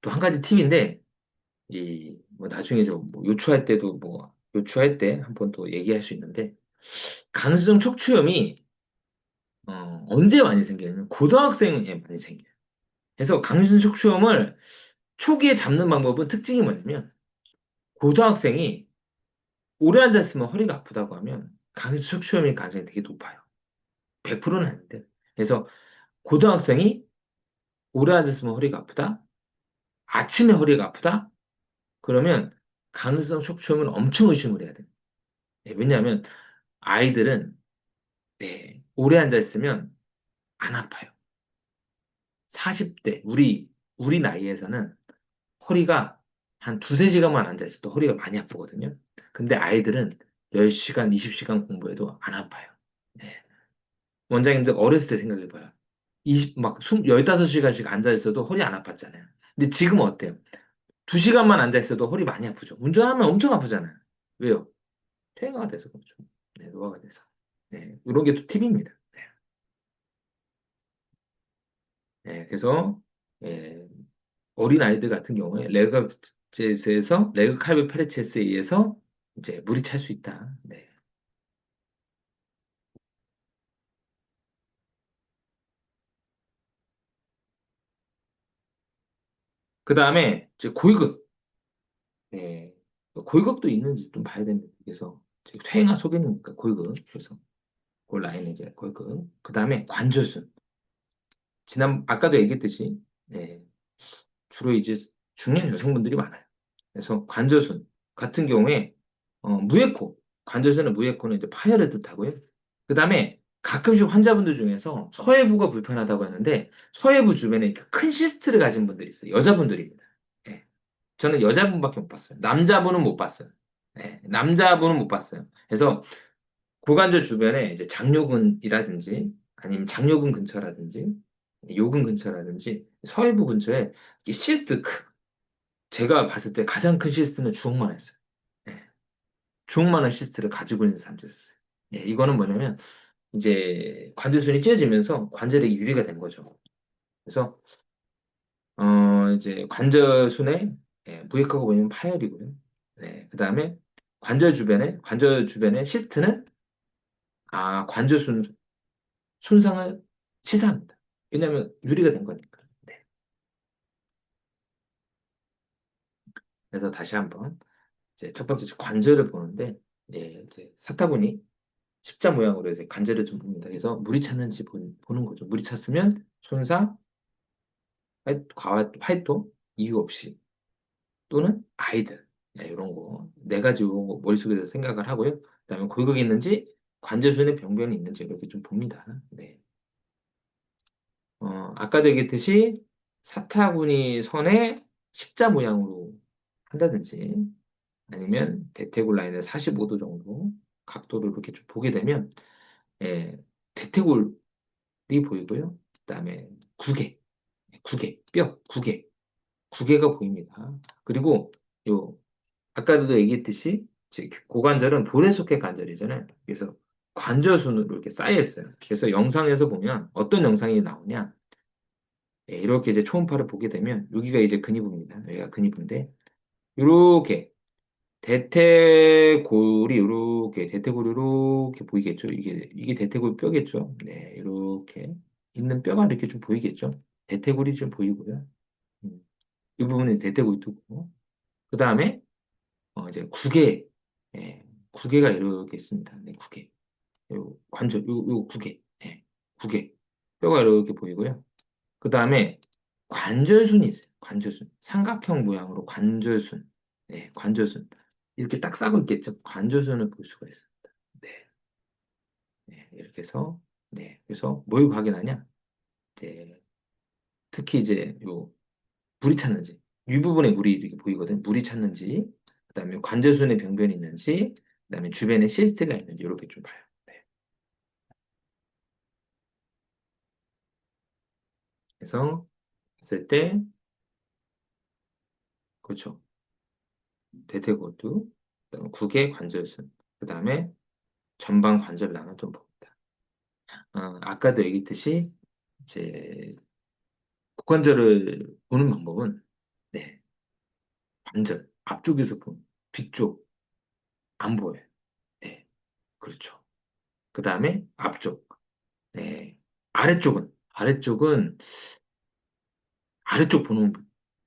[SPEAKER 1] 또 한 가지 팁인데, 뭐 나중에 뭐 요추할 때도 뭐, 요추할 때 한번 또 얘기할 수 있는데, 강성 척추염이, 언제 많이 생기냐면, 고등학생에 많이 생겨요. 그래서 강성 척추염을 초기에 잡는 방법은 특징이 뭐냐면, 고등학생이 오래 앉았으면 허리가 아프다고 하면, 강성 척추염의 가능성이 되게 높아요. 100%는 아닌데. 그래서 고등학생이 오래 앉았으면 허리가 아프다? 아침에 허리가 아프다? 그러면 가능성 척추염은 엄청 의심을 해야 돼요. 예, 왜냐하면 아이들은 네, 오래 앉아 있으면 안 아파요. 40대, 우리 나이에서는 허리가 한 두세 시간만 앉아 있어도 허리가 많이 아프거든요. 근데 아이들은 10시간, 20시간 공부해도 안 아파요. 네. 원장님들 어렸을 때 생각해봐요. 15시간씩 앉아 있어도 허리 안 아팠잖아요. 근데 지금은 어때요? 2시간만 앉아 있어도 허리 많이 아프죠. 운전하면 엄청 아프잖아요. 왜요? 퇴행가 돼서 그렇죠. 네, 노화가 돼서. 네, 이런 게 또 팁입니다. 네, 네, 그래서 예, 어린 아이들 같은 경우에 레그 칼브 페르체스에 의해서 이제 물이 찰 수 있다. 네. 그 다음에 이제 골극. 네. 골극도 있는지 좀 봐야 됩니다. 그래서 지금 퇴행아 소견이니까 골극. 그래서 그 라인에 이제 골극. 그 다음에 관절순. 아까도 얘기했듯이 네, 주로 이제 중년 여성분들이 많아요. 그래서 관절순 같은 경우에 무에코 관절순의 무에코는 이제 파열을 뜻하고요. 그다음에 가끔씩 환자분들 중에서 서해부가 불편하다고 하는데 서해부 주변에 이렇게 큰 시스트를 가진 분들이 있어요. 여자분들입니다. 예. 저는 여자분밖에 못 봤어요. 남자분은 못 봤어요. 예. 남자분은 못 봤어요. 그래서 고관절 주변에 이제 장요근이라든지 아니면 장요근 근처라든지 요근 근처라든지 서해부 근처에 이게 시스트 제가 봤을 때 가장 큰 시스트는 주먹만 했어요. 예. 주먹만한 시스트를 가지고 있는 사람들이었어요. 예, 이거는 뭐냐면 이제 관절순이 찢어지면서 관절에 유리가 된 거죠. 그래서 이제 관절순에 무익하고 보이는 파열이고요. 네, 그다음에 관절 주변에 시스트는 관절순 손상을 시사합니다. 왜냐하면 유리가 된 거니까. 네. 그래서 다시 한번 이제 첫 번째 관절을 보는데 이제 사타구니 십자 모양으로 이제 관절을 좀 봅니다. 그래서 물이 찼는지 보는 거죠. 물이 찼으면 손상, 활동, 이유 없이 또는 아이들 이런 거 네 가지 이런 거 머릿속에서 생각을 하고요. 그다음에 골격이 있는지 관절순에 병변이 있는지 이렇게 좀 봅니다. 네. 아까도 얘기했듯이 사타구니 선에 십자 모양으로 한다든지 아니면 대퇴골 라인을 45도 정도 각도를 이렇게 좀 보게 되면 대퇴골이 보이고요. 그다음에 구개, 구개가 보입니다. 그리고 요 아까도 얘기했듯이 이제 고관절은 볼에 속해 관절이잖아요. 그래서 관절순으로 이렇게 쌓여 있어요. 그래서 영상에서 보면 어떤 영상이 나오냐? 이렇게 이제 초음파를 보게 되면 여기가 이제 근위부입니다. 여기가 근위부인데 이렇게 대퇴골이 이렇게 보이겠죠? 이게 대퇴골 뼈겠죠? 네, 이렇게 있는 뼈가 이렇게 좀 보이겠죠? 대퇴골이 좀 보이고요. 음, 이 부분이 대퇴골 두고 그 다음에 이제 구개, 예, 구개가 이렇게 있습니다. 네, 구개. 요 관절, 요 구개, 예, 구개. 뼈가 이렇게 보이고요. 그 다음에 관절순이 있어요. 관절순. 삼각형 모양으로 관절순. 네, 관절순. 이렇게 딱 싸고 있겠죠. 관절순을 볼 수가 있습니다. 네, 네, 이렇게 해서, 네, 그래서 뭘 확인하냐? 이제, 특히 이제 요 물이 찼는지, 윗부분에 물이 이렇게 보이거든. 물이 찼는지, 그다음에 관절순에 병변이 있는지, 그다음에 주변에 시스트가 있는지 이렇게 좀 봐요. 네. 그래서 봤을 때, 그렇죠. 대퇴골두, 그다음에 구개 관절순, 그다음에 전방 관절낭을 좀 봅니다. 아까도 얘기했듯이 이제 고관절을 보는 방법은 네, 관절 앞쪽에서 보면 뒤쪽 안 보여요. 네, 그렇죠. 그다음에 앞쪽, 네, 아래쪽은 아래쪽 보는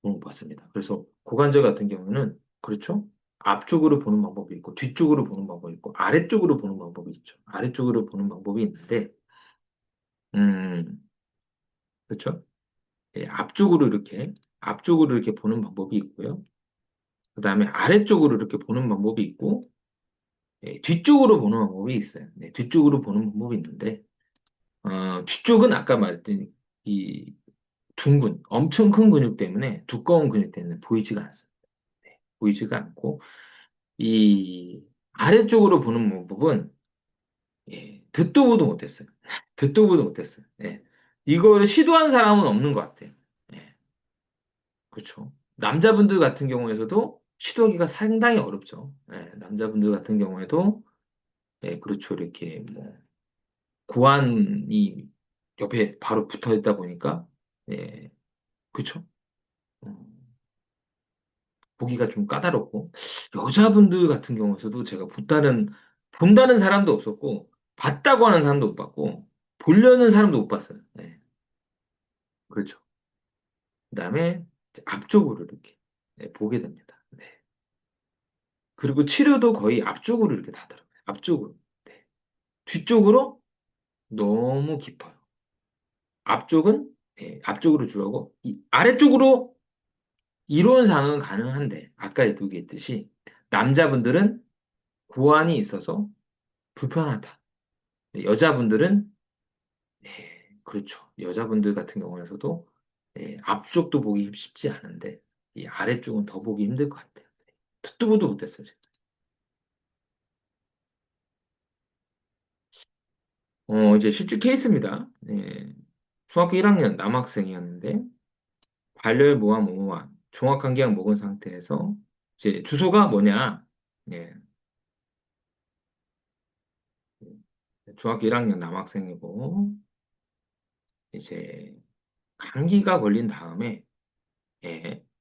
[SPEAKER 1] 것 같습니다. 그래서 고관절 같은 경우는 그렇죠. 앞쪽으로 보는 방법이 있고 뒤쪽으로 보는 방법이 있고 아래쪽으로 보는 방법이 있죠. 아래쪽으로 보는 방법이 있는데 음, 그렇죠. 예, 앞쪽으로 이렇게 보는 방법이 있고요. 그다음에 아래쪽으로 이렇게 보는 방법이 있고 예, 뒤쪽으로 보는 방법이 있어요. 네, 뒤쪽으로 보는 방법이 있는데 뒤쪽은 아까 말했던 이 둥근 엄청 큰 근육 때문에 두꺼운 근육 때문에 보이지가 않습니다. 네, 보이지가 않고 이 아래쪽으로 보는 방법은 예, 듣도 보도 못했어요. 듣도 보도 못했어요. 예, 이걸 시도한 사람은 없는 것 같아요. 예, 그렇죠. 남자분들 같은 경우에서도 시도하기가 상당히 어렵죠. 예, 남자분들 같은 경우에도 예, 그렇죠. 이렇게 뭐 고환이 옆에 바로 붙어 있다 보니까 예, 그렇죠. 어, 보기가 좀 까다롭고 여자분들 같은 경우에서도 제가 본다는 사람도 없었고 봤다고 하는 사람도 못 봤고 보려는 사람도 못 봤어요. 예, 그렇죠. 그다음에 이제 앞쪽으로 이렇게 예, 보게 됩니다. 네. 그리고 치료도 거의 앞쪽으로 이렇게 다더라고요. 앞쪽으로. 네. 뒤쪽으로 너무 깊어요. 앞쪽은 예, 앞쪽으로 주라고 아래쪽으로 이론상은 가능한데 아까 얘기했듯이 남자분들은 고환이 있어서 불편하다. 여자분들은 그렇죠. 여자분들 같은 경우에서도 앞쪽도 보기 쉽지 않은데 이 아래쪽은 더 보기 힘들 것 같아요. 듣도 보도 못했어요. 제가. 이제 실제 케이스입니다. 중학교 1학년 남학생이었는데 발열무와 모호한 종합감기약 먹은 상태에서 이제 주소가 뭐냐? 예, 중학교 1학년 남학생이고 이제 감기가 걸린 다음에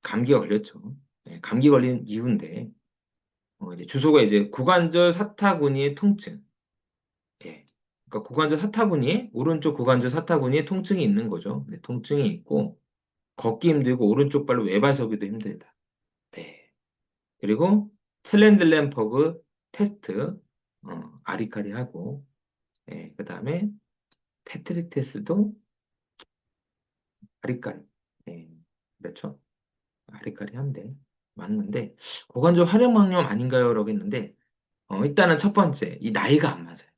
[SPEAKER 1] 감기가 걸렸죠. 감기 걸린 이유인데 이제 주소가 이제 고관절 사타구니의 통증. 예. 그러니까 고관절 사타구니에 오른쪽 고관절 사타구니에 통증이 있는 거죠. 네, 통증이 있고 걷기 힘들고 오른쪽 발로 외발 서기도 힘들다. 네. 그리고 슬렌들렌퍼그 테스트 아리까리하고 그다음에 페트리테스도 아리까리. 예. 그렇죠? 아리까리한데 맞는데 고관절 활용망염 아닌가요? 라고 했는데 일단은 첫 번째 이 나이가 안 맞아요.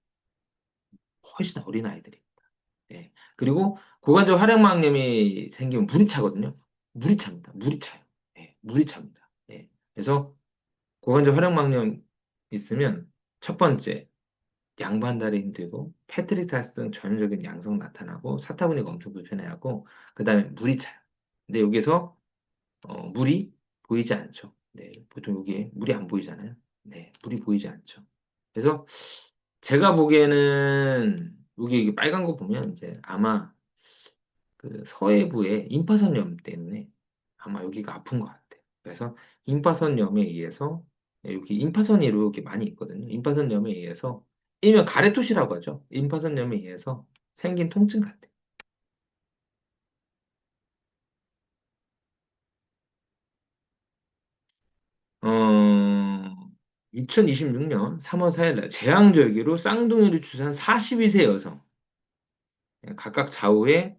[SPEAKER 1] 훨씬 어린 아이들이. 예. 그리고 고관절 활액막염이 생기면 물이 차거든요. 물이 찹니다. 물이 차요. 물이 찹니다. 그래서 고관절 활액막염 있으면 첫 번째 양반다리 힘들고 페트리타스 등 전형적인 양성 나타나고 사타구니가 엄청 불편해하고 그다음에 물이 차요. 근데 여기서 물이 보이지 않죠. 네, 보통 여기에 물이 안 보이잖아요. 네, 물이 보이지 않죠. 그래서 제가 보기에는 여기 이게 빨간 거 보면 이제 아마 그 서해부의 임파선염 때문에 아마 여기가 아픈 것 같아요. 그래서 임파선염에 의해서 여기 임파선이 이렇게 많이 있거든요. 임파선염에 의해서 일명 가래토시라고 하죠. 임파선염에 의해서 생긴 통증 같아요. 2026년 3월 4일 날 재앙절기로 쌍둥이를 출산한 42세 여성 각각 좌우에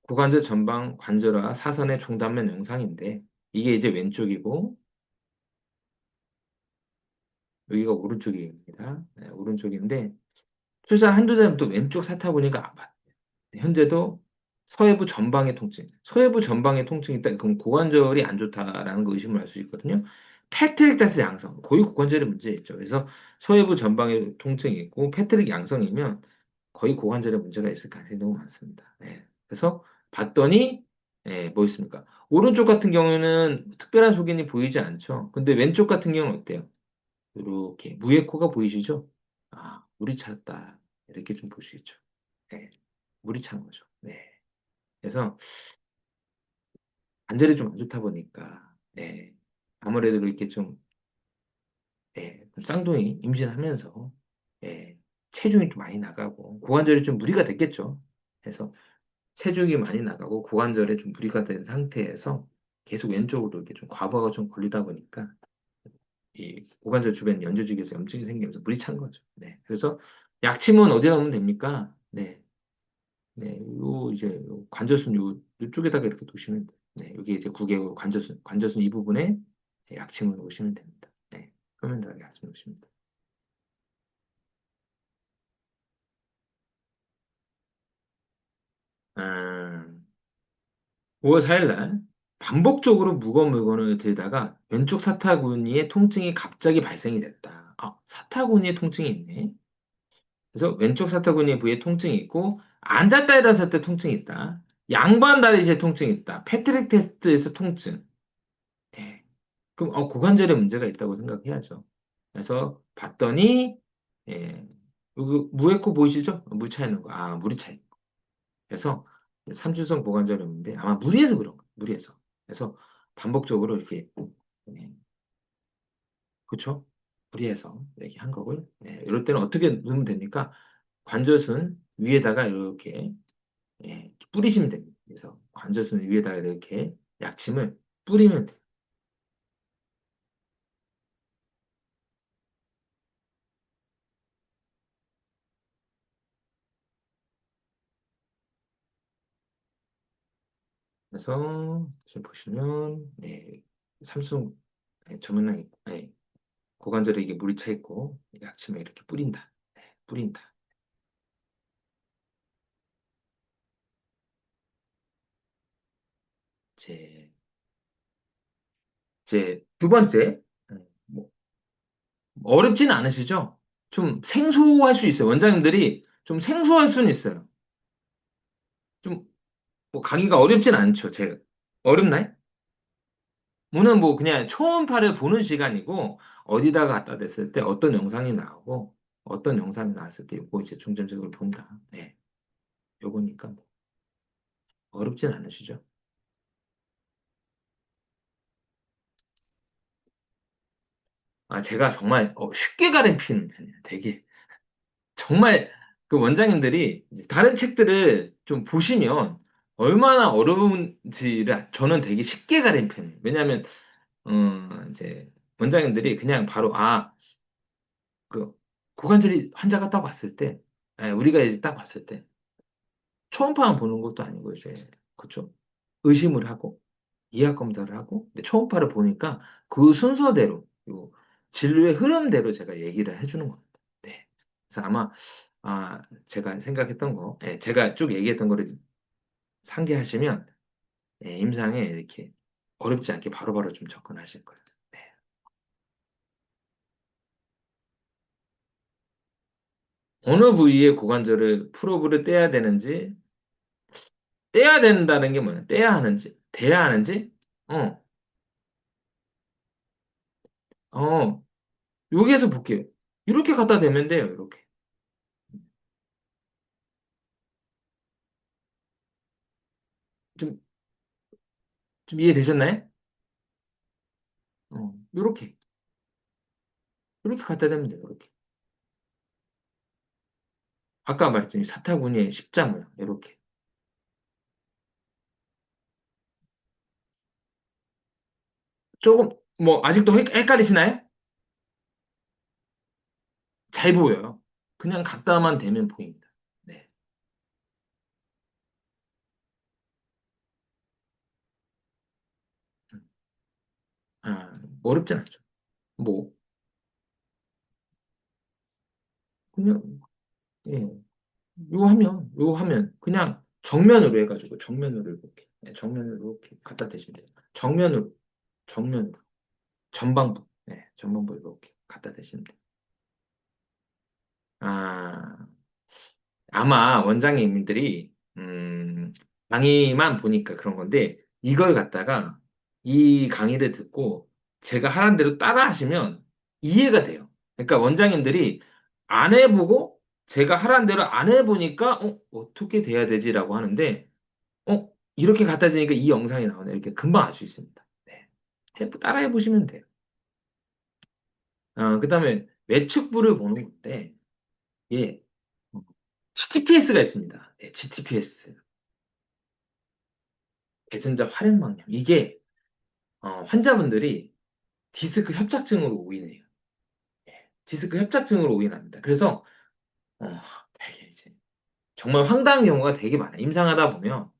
[SPEAKER 1] 고관절 전방 관절화 사선의 종단면 영상인데 이게 이제 왼쪽이고 여기가 오른쪽입니다. 네, 오른쪽인데 출산 한두 달부터 왼쪽 사타구니가 아팠대요. 현재도 서해부 전방의 통증, 서해부 전방의 통증이 있다. 그럼 고관절이 안 좋다라는 거 의심을 할 수 있거든요. 페트릭다스 양성, 거의 고관절에 문제 있죠. 그래서 서해부 전방에 통증이 있고 페트릭 양성이면 거의 고관절에 문제가 있을 가능성이 너무 많습니다. 예. 그래서 봤더니 뭐 있습니까? 오른쪽 같은 경우에는 특별한 소견이 보이지 않죠. 근데 왼쪽 같은 경우는 어때요? 이렇게 무의 코가 보이시죠? 아, 물이 찼다. 이렇게 좀 볼 수 있죠. 네, 물이 찬 거죠. 네. 그래서 관절이 좀 안 좋다 보니까 네, 아무래도 이렇게 좀, 좀 쌍둥이 임신하면서 네, 체중이 좀 많이 나가고 고관절이 좀 무리가 됐겠죠. 그래서 체중이 많이 나가고 고관절에 좀 무리가 된 상태에서 계속 왼쪽으로 이렇게 좀 과부하가 좀 걸리다 보니까 이 고관절 주변 연조직에서 염증이 생기면서 물이 찬 거죠. 네. 그래서 약침은 어디다 넣으면 됩니까? 네. 네. 요 이제 요 관절순 요쪽에다가 이렇게 두시면 돼요. 네. 여기 이제 구개고 관절순 이 부분에 약침을 놓으시면 됩니다. 네. 표면에다가 약침 놓으시면 돼요. 음, 5월 4일 날 반복적으로 무거운 물건을 들다가 왼쪽 사타구니에 통증이 갑자기 발생이 됐다. 아, 사타구니에 통증이 있네. 그래서 왼쪽 사타구니 부위에 통증이 있고 앉았다 일어섰을 때 통증이 있다. 양반 다리시에 통증이 있다. 패트릭 테스트에서 통증. 네. 그럼 고관절에 문제가 있다고 생각해야죠. 그래서 봤더니 예, 여기 무에코 보이시죠? 물 차 있는 거. 아, 물이 차 있는 거. 그래서 삼중성 고관절염인데 아마 무리해서 그런 거예요. 무리해서. 그래서 반복적으로 이렇게 그렇죠? 무리해서 이렇게 한 거고요. 이럴 때는 어떻게 누르면 됩니까? 관절순 위에다가 이렇게 뿌리시면 됩니다. 그래서 관절순 위에다가 이렇게 약침을 뿌리면 돼요. 그래서 지금 보시면 삼성 전문의 고관절에 이게 물이 차 있고 약침을 이렇게 뿌린다. 뿌린다. 이제 두 번째 뭐 어렵지는 않으시죠? 좀 생소할 수 있어요. 원장님들이 좀 생소할 수는 있어요. 좀 뭐 가기가 어렵진 않죠. 제가 어렵나요? 오늘 뭐 그냥 초음파를 보는 시간이고 어디다가 갖다 댔을 때 어떤 영상이 나오고 어떤 영상이 나왔을 때 요거 이제 중점적으로 본다. 네, 요거니까 뭐 어렵진 않으시죠? 아, 제가 정말 쉽게 가르치는 편이에요. 되게 정말 그 원장님들이 이제 다른 책들을 좀 보시면 얼마나 어려운지를 저는 되게 쉽게 가르치는 편이에요. 왜냐하면 이제 원장님들이 그냥 바로 그 고관절이 환자가 딱 왔을 때 우리가 이제 딱 왔을 때 초음파만 보는 것도 아니고 이제 그쵸? 의심을 하고 이학 검사를 하고 근데 초음파를 보니까 그 순서대로 요 진료의 흐름대로 제가 얘기를 해주는 겁니다. 네. 그래서 아마 제가 생각했던 거, 제가 쭉 얘기했던 거를 상기하시면 임상에 이렇게 어렵지 않게 바로바로 좀 접근하실 거예요. 네. 어느 부위의 고관절을 프로브를 떼야 되는지 떼야 된다는 게 뭐야? 떼야 하는지 돼야 하는지 어, 어, 여기에서 볼게요. 이렇게 갖다 대면 돼요. 이렇게. 좀, 좀 이해되셨나요? 이렇게. 이렇게 갖다 대면 돼요. 이렇게. 아까 말했더니 사타구니의 십자 모양. 이렇게. 조금, 뭐, 아직도 헷갈리시나요? 잘 보여요. 그냥 갖다만 대면 보입니다. 네. 아, 어렵진 않죠. 뭐, 그냥, 예, 요 하면, 그냥 정면으로 해가지고, 정면으로 이렇게, 네, 정면으로 이렇게 갖다 대시면 돼요. 정면으로, 전방부, 네, 전방부 이렇게 갖다 대시면 돼요. 아, 아마 원장님들이 강의만 보니까 그런 건데 이걸 갖다가 이 강의를 듣고 제가 하는 대로 따라 하시면 이해가 돼요. 그러니까 원장님들이 안 해보고 제가 하라는 대로 안 해보니까 어떻게 돼야 되지라고 하는데 이렇게 갖다 대니까 이 영상이 나오네. 이렇게 금방 알 수 있습니다. 네. 따라 해보시면 돼요. 그다음에 외측부를 보는 건데 예, GTPS가 있습니다. 네, GTPS. 대전자 활액막염. 이게 환자분들이 디스크 협착증으로 오인해요. 예, 디스크 협착증으로 오인합니다. 그래서 어, 되게 이제 정말 황당한 경우가 되게 많아요. 임상하다 보면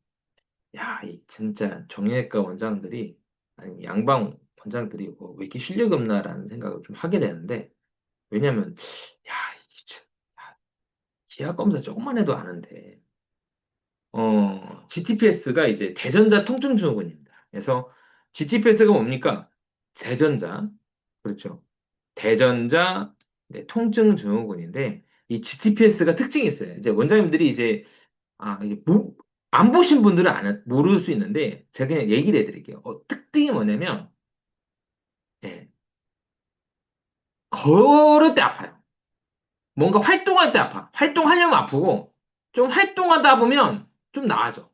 [SPEAKER 1] 야, 이 진짜 정형외과 원장들이 아니 양방 원장들이 왜 이렇게 실력이 없나라는 생각을 좀 하게 되는데 왜냐면 야, 기하 검사 조금만 해도 아는데 GTPS가 이제 대전자 통증 증후군입니다. 그래서 GTPS가 뭡니까? 대전자, 그렇죠. 대전자 통증 증후군인데 이 GTPS가 특징이 있어요. 이제 원장님들이 이제 이게 안 보신 분들은 모를 수 있는데 제가 그냥 얘기를 해드릴게요. 특징이 뭐냐면 예, 걸을 때 아파요. 뭔가 활동할 때 아파. 활동하려면 아프고 좀 활동하다 보면 좀 나아져.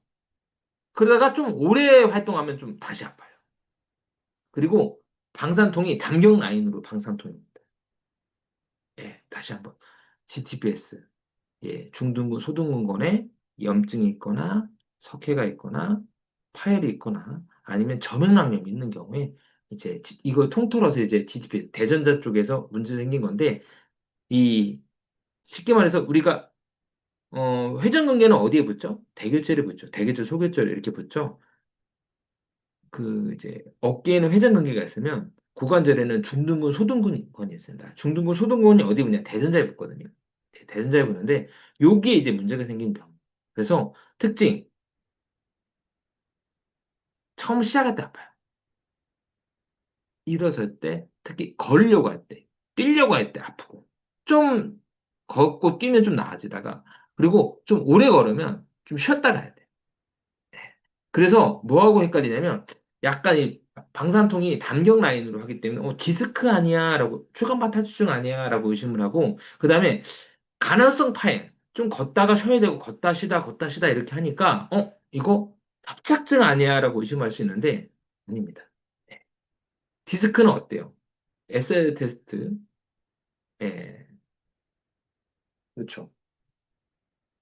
[SPEAKER 1] 그러다가 좀 오래 활동하면 좀 다시 아파요. 그리고 방산통이 담경 라인으로 방산통입니다. 예, 다시 한번 GTPS. 예, 중둔근 소둔근건에 염증이 있거나 석회가 있거나 파열이 있거나 아니면 점액낭염이 있는 경우에 이제 이걸 통틀어서 이제 GTPS 대전자 쪽에서 문제 생긴 건데 이 쉽게 말해서 우리가 회전근개는 어디에 붙죠? 대교절에 붙죠. 대교절, 소교절 이렇게 붙죠. 그 이제 어깨에는 회전근개가 있으면 고관절에는 중둔근, 소둔근이 있습니다. 중둔근, 소둔근이 어디 붙냐? 대전자에 붙거든요. 대전자에 붙는데 요게 이제 문제가 생긴 병. 그래서 특징 처음 시작할 때 아파요. 일어설 때 특히 걸으려고 할 때, 뛰려고 할 때 아프고 좀 걷고 뛰면 좀 나아지다가 그리고 좀 오래 걸으면 좀 쉬었다 가야 돼. 그래서 뭐하고 헷갈리냐면 약간 이 방산통이 담경 라인으로 하기 때문에 디스크 아니야라고 추간판 탈출증 아니야라고 의심을 하고 그다음에 가능성 파행 좀 걷다가 쉬어야 되고 걷다 쉬다 이렇게 하니까 이거 협착증 아니야라고 의심할 수 있는데 아닙니다. 네. 디스크는 어때요? SL 테스트 예 그렇죠.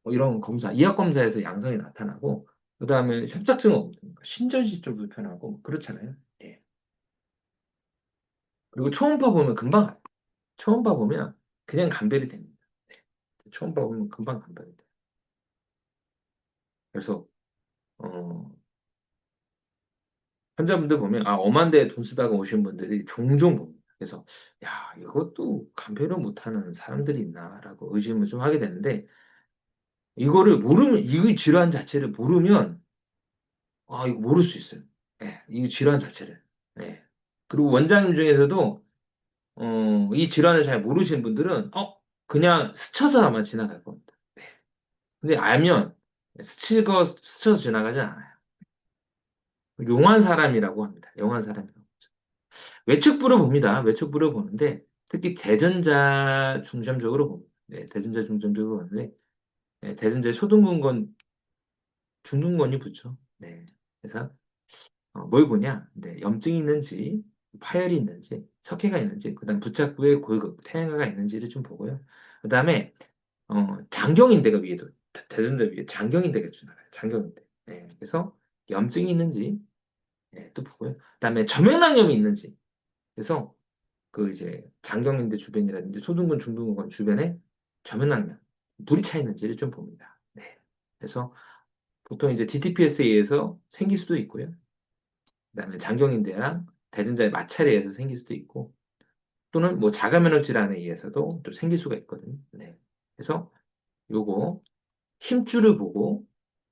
[SPEAKER 1] 이런 검사 이학 검사에서 양성이 나타나고 그다음에 협착증은 없습니까? 신전시 좀 불편하고 뭐 그렇잖아요. 예. 그리고 초음파 보면 금방 알아요. 초음파 보면 그냥 감별이 됩니다. 네. 초음파 보면 금방 감별이 돼요. 그래서 어, 환자분들 보면 엄한 데 돈 쓰다가 오신 분들이 종종 봅니다. 그래서 야 이것도 감별을 못하는 사람들이 있나라고 의심을 좀 하게 되는데 이거를 모르면 이 질환 자체를 모르면 이거 모를 수 있어요. 예, 이 질환 자체를. 예. 그리고 원장님 중에서도 이 질환을 잘 모르시는 분들은 그냥 스쳐서 아마 지나갈 겁니다. 네. 근데 알면 스쳐서 지나가지 않아요. 용한 사람이라고 합니다. 용한 사람이라고. 외측부를 봅니다. 외측부를 보는데 특히 대전자 중점적으로 봅니다. 네, 대전자 중점적으로 보는데 대전자 소등근건 중둔근이 붙죠. 네. 그래서 뭘 보냐? 네, 염증이 있는지 파열이 있는지 석회가 있는지 그다음 부착부에 골격, 태양화가 있는지를 좀 보고요. 그다음에 장경인대가 위에도 대전자 위에 장경인대가 주나요? 장경인대. 네, 그래서 염증이 있는지 또 보고요. 그다음에 점액낭염이 있는지 그래서 그 이제 장경인대 주변이라든지 소등근 중등근 주변에 저면낭면 물이 차 있는지를 좀 봅니다. 네. 그래서 보통 이제 DTPS에 의해서 생길 수도 있고요. 그다음에 장경인대랑 대전자의 마찰에 의해서 생길 수도 있고 또는 뭐 자가면역 질환에 의해서도 또 생길 수가 있거든요. 네. 그래서 요거 힘줄을 보고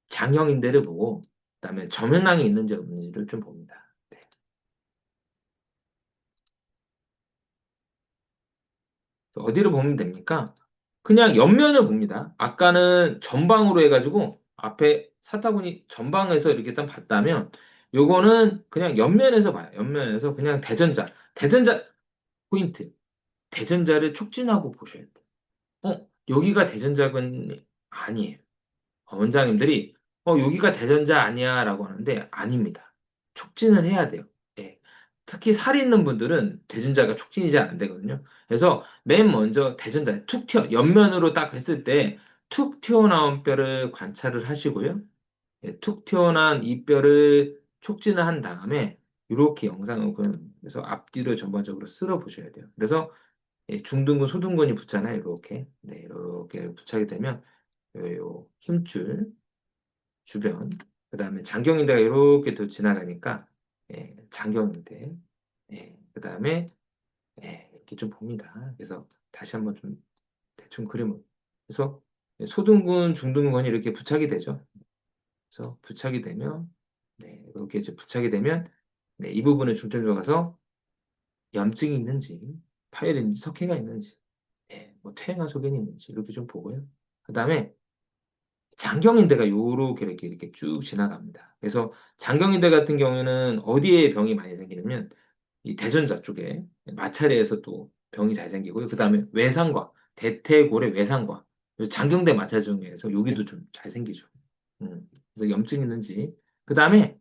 [SPEAKER 1] 장형인대를 보고 그다음에 저면낭이 있는지 없는지를 좀 봅니다. 네. 어디를 보면 됩니까? 그냥 옆면을 봅니다. 아까는 전방으로 해가지고 앞에 사타구니 전방에서 이렇게 딱 봤다면 요거는 그냥 옆면에서 봐요. 옆면에서 그냥 대전자 포인트. 대전자를 촉진하고 보셔야 돼요. 여기가 대전자근 아니에요. 원장님들이 여기가 대전자 아니야라고 하는데 아닙니다. 촉진을 해야 돼요. 예. 특히 살이 있는 분들은 대전자가 촉진이 잘 안 되거든요. 그래서 맨 먼저 대전자 옆면으로 딱 했을 때 툭 튀어나온 뼈를 관찰을 하시고요. 예, 툭 튀어나온 이 뼈를 촉진을 한 다음에 이렇게 영상을 그래서 앞뒤를 전반적으로 쓸어 보셔야 돼요. 그래서 중둔근, 소둔근이 붙잖아요. 이렇게. 네, 이렇게 부착이 되면 요 힘줄 주변, 그 다음에 장경인대가 이렇게 또 지나가니까, 장경인대, 그 다음에, 이렇게 좀 봅니다. 그래서 다시 한번 좀 대충 그림을. 그래서 소등근, 중둔근이 이렇게 부착이 되죠. 그래서 부착이 되면, 이렇게 이제 부착이 되면, 이 부분에 중점을 가서 염증이 있는지, 파열인지, 석회가 있는지, 뭐 퇴행한 소견이 있는지 이렇게 좀 보고요. 그 다음에 장경인대가 요렇게 이렇게 쭉 지나갑니다. 그래서 장경인대 같은 경우에는 어디에 병이 많이 생기냐면 이 대전자 쪽에 마찰에서 또 병이 잘 생기고요. 그 다음에 외상과 대퇴골의 외상과 장경대 마찰 중에서 여기도 좀 잘 생기죠. 그래서 염증 있는지 그 다음에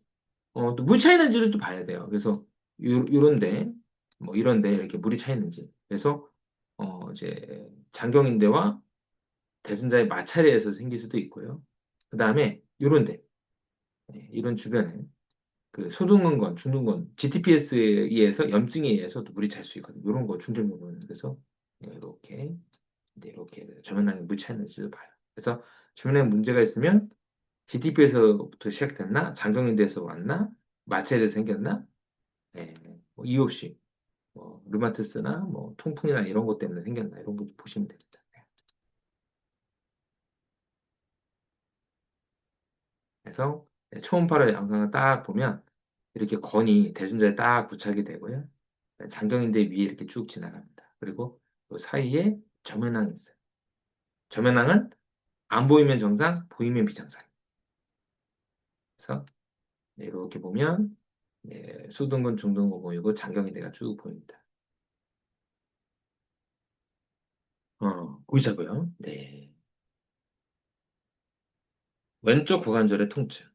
[SPEAKER 1] 또 물 차 있는지를 또 봐야 돼요. 그래서 요런데 뭐 이런데 이렇게 물이 차 있는지 그래서 이제 장경인대와 대전자의 마찰에서 생길 수도 있고요. 그 다음에 요런데 이런 주변에 그 소등근건, 중둔건, GTPS에 의해서 염증에 의해서 또 물이 찰 수 있거든요. 이런 거 중점 요구는 그래서 이렇게 이렇게 저면낭에 물이 차 있는지도 봐요. 그래서 저면낭에 문제가 있으면 GTP에서부터 시작됐나, 장경인대에서 왔나, 마찰에서 생겼나, 뭐 이유 없이 뭐 류마티스나 뭐 통풍이나 이런 것 때문에 생겼나 이런 거 보시면 됩니다. 그래서 초음파로 영상을 딱 보면 이렇게 건이 대순자에 딱 부착이 되고요. 장경인대 위에 이렇게 쭉 지나갑니다. 그리고 그 사이에 저면낭이 있어요. 저면낭은 안 보이면 정상, 보이면 비정상. 그래서 이렇게 보면 수등근, 중둔근 보이고 장경인대가 쭉 보입니다. 보이자고요. 네. 왼쪽 고관절의 통증.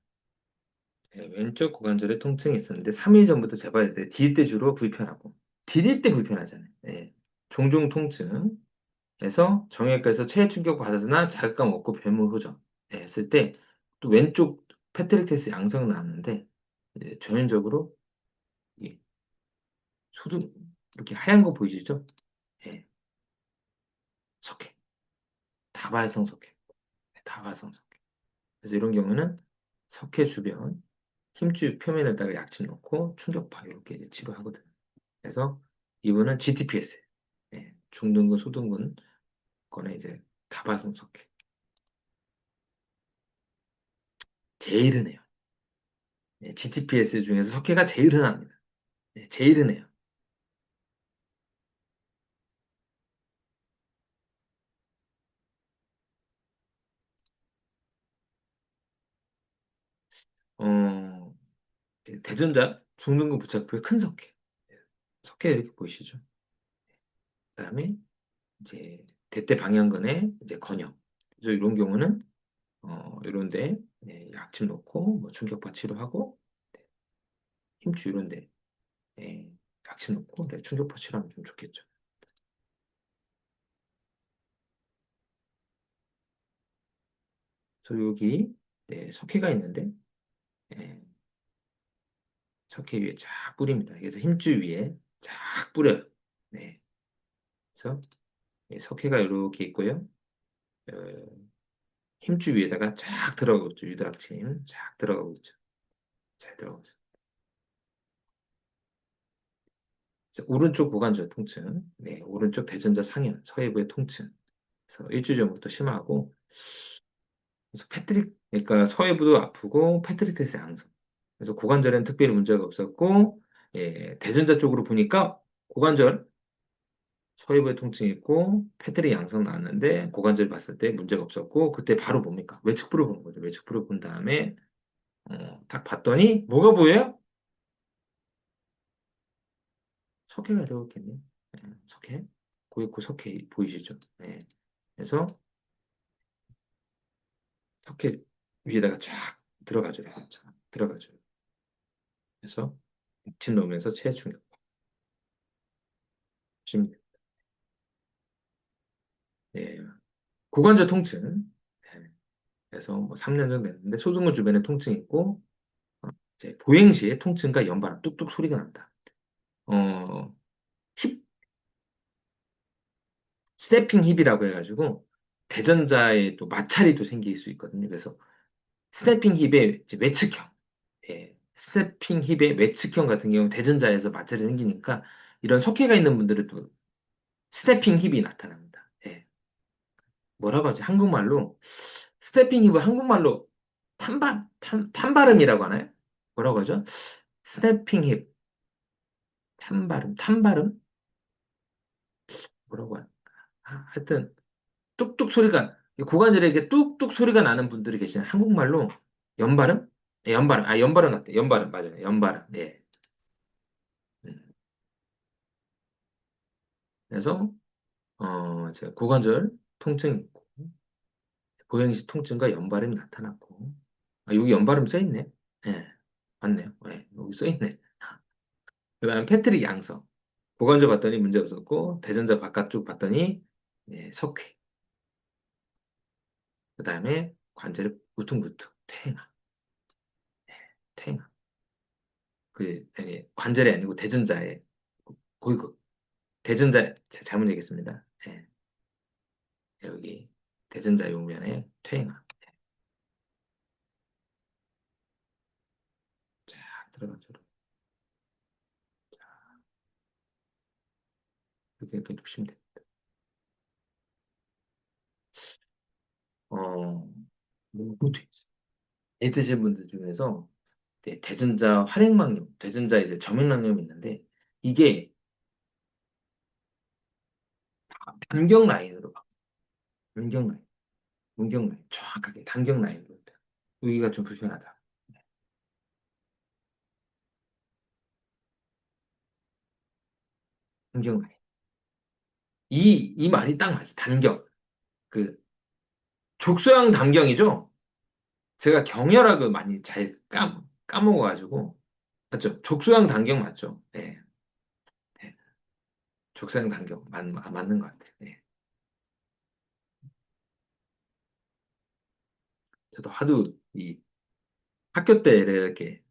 [SPEAKER 1] 왼쪽 고관절에 통증이 있었는데 3일 전부터 재발돼 디딜 때 주로 불편하고 디딜 때 불편하잖아요. 종종 통증에서 정형외과에서 체해 충격 받았으나 자극감 없고 별물 호전 했을 때 또 왼쪽 페트릭테스 양성 나왔는데 전형적으로 이 소등 이렇게 하얀 거 보이시죠? 예, 석회 다발성 석회 다발성 석회 그래서 이런 경우는 석회 주변 힘줄 표면에다가 약침 넣고 충격파 이렇게 이제 치료하거든요. 그래서 이분은 GTPS, 중등근, 소등근 거는 이제 다발성 석회. 제일 흔해요. GTPS 중에서 석회가 제일 흔합니다. 제일 흔해요. 어, 대전자 중등근 부착부의 큰 석회. 석회 이렇게 보이시죠? 그다음에 이제 대퇴 방향근의 이제 건형. 그래서 이런 경우는 이런데 약침 놓고 뭐 충격파 치료하고 힘주 이런데 약침 놓고 충격파 치료하면 좀 좋겠죠. 그래서 여기 석회가 있는데 예, 석회 위에 쫙 뿌립니다. 그래서 힘줄 위에 쫙 뿌려요. 네. 그래서 이 석회가 이렇게 있고요. 어, 힘줄 위에다가 쫙 들어가고 있죠. 유도학침 쫙 들어가고 있죠. 잘 들어가고 있어요. 그래서 오른쪽 고관절 통증, 네, 오른쪽 대전자 상현, 서해부의 통증. 그래서 일주일 전부터 심하고, 그래서 그러니까 서해부도 아프고, 패트리테스 양성. 그래서 고관절에는 특별히 문제가 없었고, 예, 대전자 쪽으로 보니까 고관절, 서해부에 통증이 있고, 패트리 양성 나왔는데, 고관절 봤을 때 문제가 없었고, 그때 바로 뭡니까? 외측부를 보는 거죠. 외측부를 본 다음에, 딱 봤더니, 뭐가 보여요? 석회가 이렇겠네. 예, 석회. 고있고 석회 보이시죠? 예. 그래서 석회 위에다가 쫙 들어가줘요. 쫙 들어가줘요. 그래서 침 넣으면서 체중력. 심, 예. 고관절 통증. 예. 그래서 뭐 3년 정도 됐는데 소두근 주변에 통증이 있고 이제 보행 시에 통증과 연발음 뚝뚝 소리가 난다. 어, 힙 스태핑 힙이라고 해가지고 대전자에 또 마찰이 생길 수 있거든요. 그래서 스태핑 힙의 이제 외측형, 예, 스태핑 힙의 외측형 같은 경우 대전자에서 마찰이 생기니까 이런 석회가 있는 분들은 또 스태핑 힙이 나타납니다. 예. 뭐라고 하지? 한국말로 스태핑 힙을 한국말로 탄발음이라고 하나요? 뭐라고 하죠? 스태핑 힙, 탄발음? 뭐라고 하나? 하여튼 뚝뚝 소리가 고관절에 이렇게 뚝뚝 소리가 나는 분들이 계시는 한국말로 연발음? 예, 연발음. 아, 연발음 같아. 연발음 맞아요. 연발음. 예. 음. 그래서 제가 고관절 통증이 있고 보행시 통증과 연발음이 나타났고 아, 여기 연발음 써 있네. 예. 맞네요. 예. 여기 써 있네. 그다음 패트릭 양성. 고관절 봤더니 문제 없었고 대전자 바깥쪽 봤더니 예, 석회. 그다음에 관절에 우퉁부퉁 퇴행함. 퇴행함. 관절이 아니고 대전자에 거기 대전자 잘못 얘기했습니다. 예, 여기 대전자 용면에 퇴행함. 쫙 들어가죠. 이렇게 두시면 돼. 어, 뭐도 있어. 애 드신 분들 중에서 네, 대전자 활액막염, 대전자 이제 점액막염이 있는데 이게 단경 라인으로 봐. 단경 라인, 문경 라인, 정확하게 단경 라인으로. 여기가 좀 불편하다. 단경 라인. 이 말이 딱 맞지. 단경. 그 족소양 단경이죠. 제가 경혈압을 많이 잘 까먹어가지고 맞죠? 족소양 단경 맞죠? 네, 네. 족소양 단경 맞는 것 같아요. 네. 저도 하도 이 학교 때 이렇게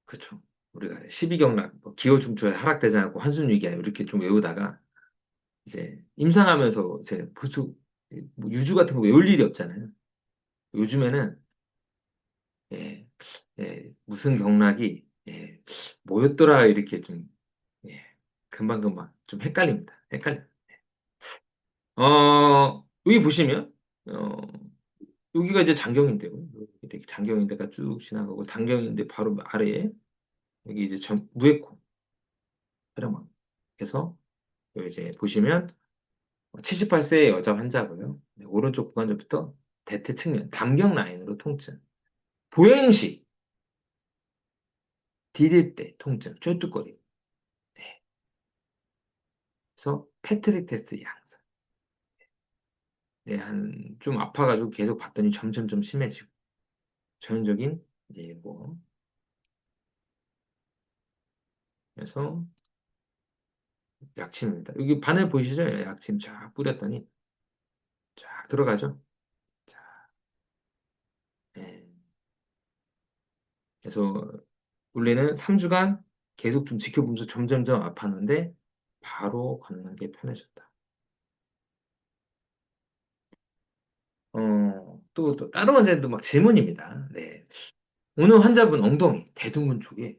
[SPEAKER 1] 그쵸. 우리가 12경락, 뭐 기호중초에 하락대장하고 환순위기야 이렇게 좀 외우다가 이제 임상하면서 이제 부수 뭐 유주 같은 거 외울 일이 없잖아요. 요즘에는 예, 무슨 경락이 뭐였더라 이렇게 좀 예, 금방금방 좀 헷갈립니다. 헷갈려. 여기 보시면 어, 여기가 이제 장경인데요. 이렇게 장경인데가 쭉 지나가고 단경인데 바로 아래에 여기 이제 무에코 혈액망. 그래서 여기 이제 보시면 78세 여자 환자고요. 네, 오른쪽 구간절부터 대퇴 측면, 담경 라인으로 통증. 보행시, 디딜 때 통증, 쫄뚝거림. 네. 그래서 패트릭 테스트 양성. 네, 좀 아파가지고 계속 봤더니 점점 좀 심해지고. 전형적인 이제 뭐 그래서 약침입니다. 여기 바늘 보이시죠? 약침 쫙 뿌렸더니 쫙 들어가죠. 자, 네. 그래서 원래는 3주간 계속 좀 지켜보면서 점점점 아팠는데 바로 걷는 게 편해졌다. 또 다른 환자들도 막 질문입니다. 네. 오늘 환자분 엉덩이, 대둔근 쪽에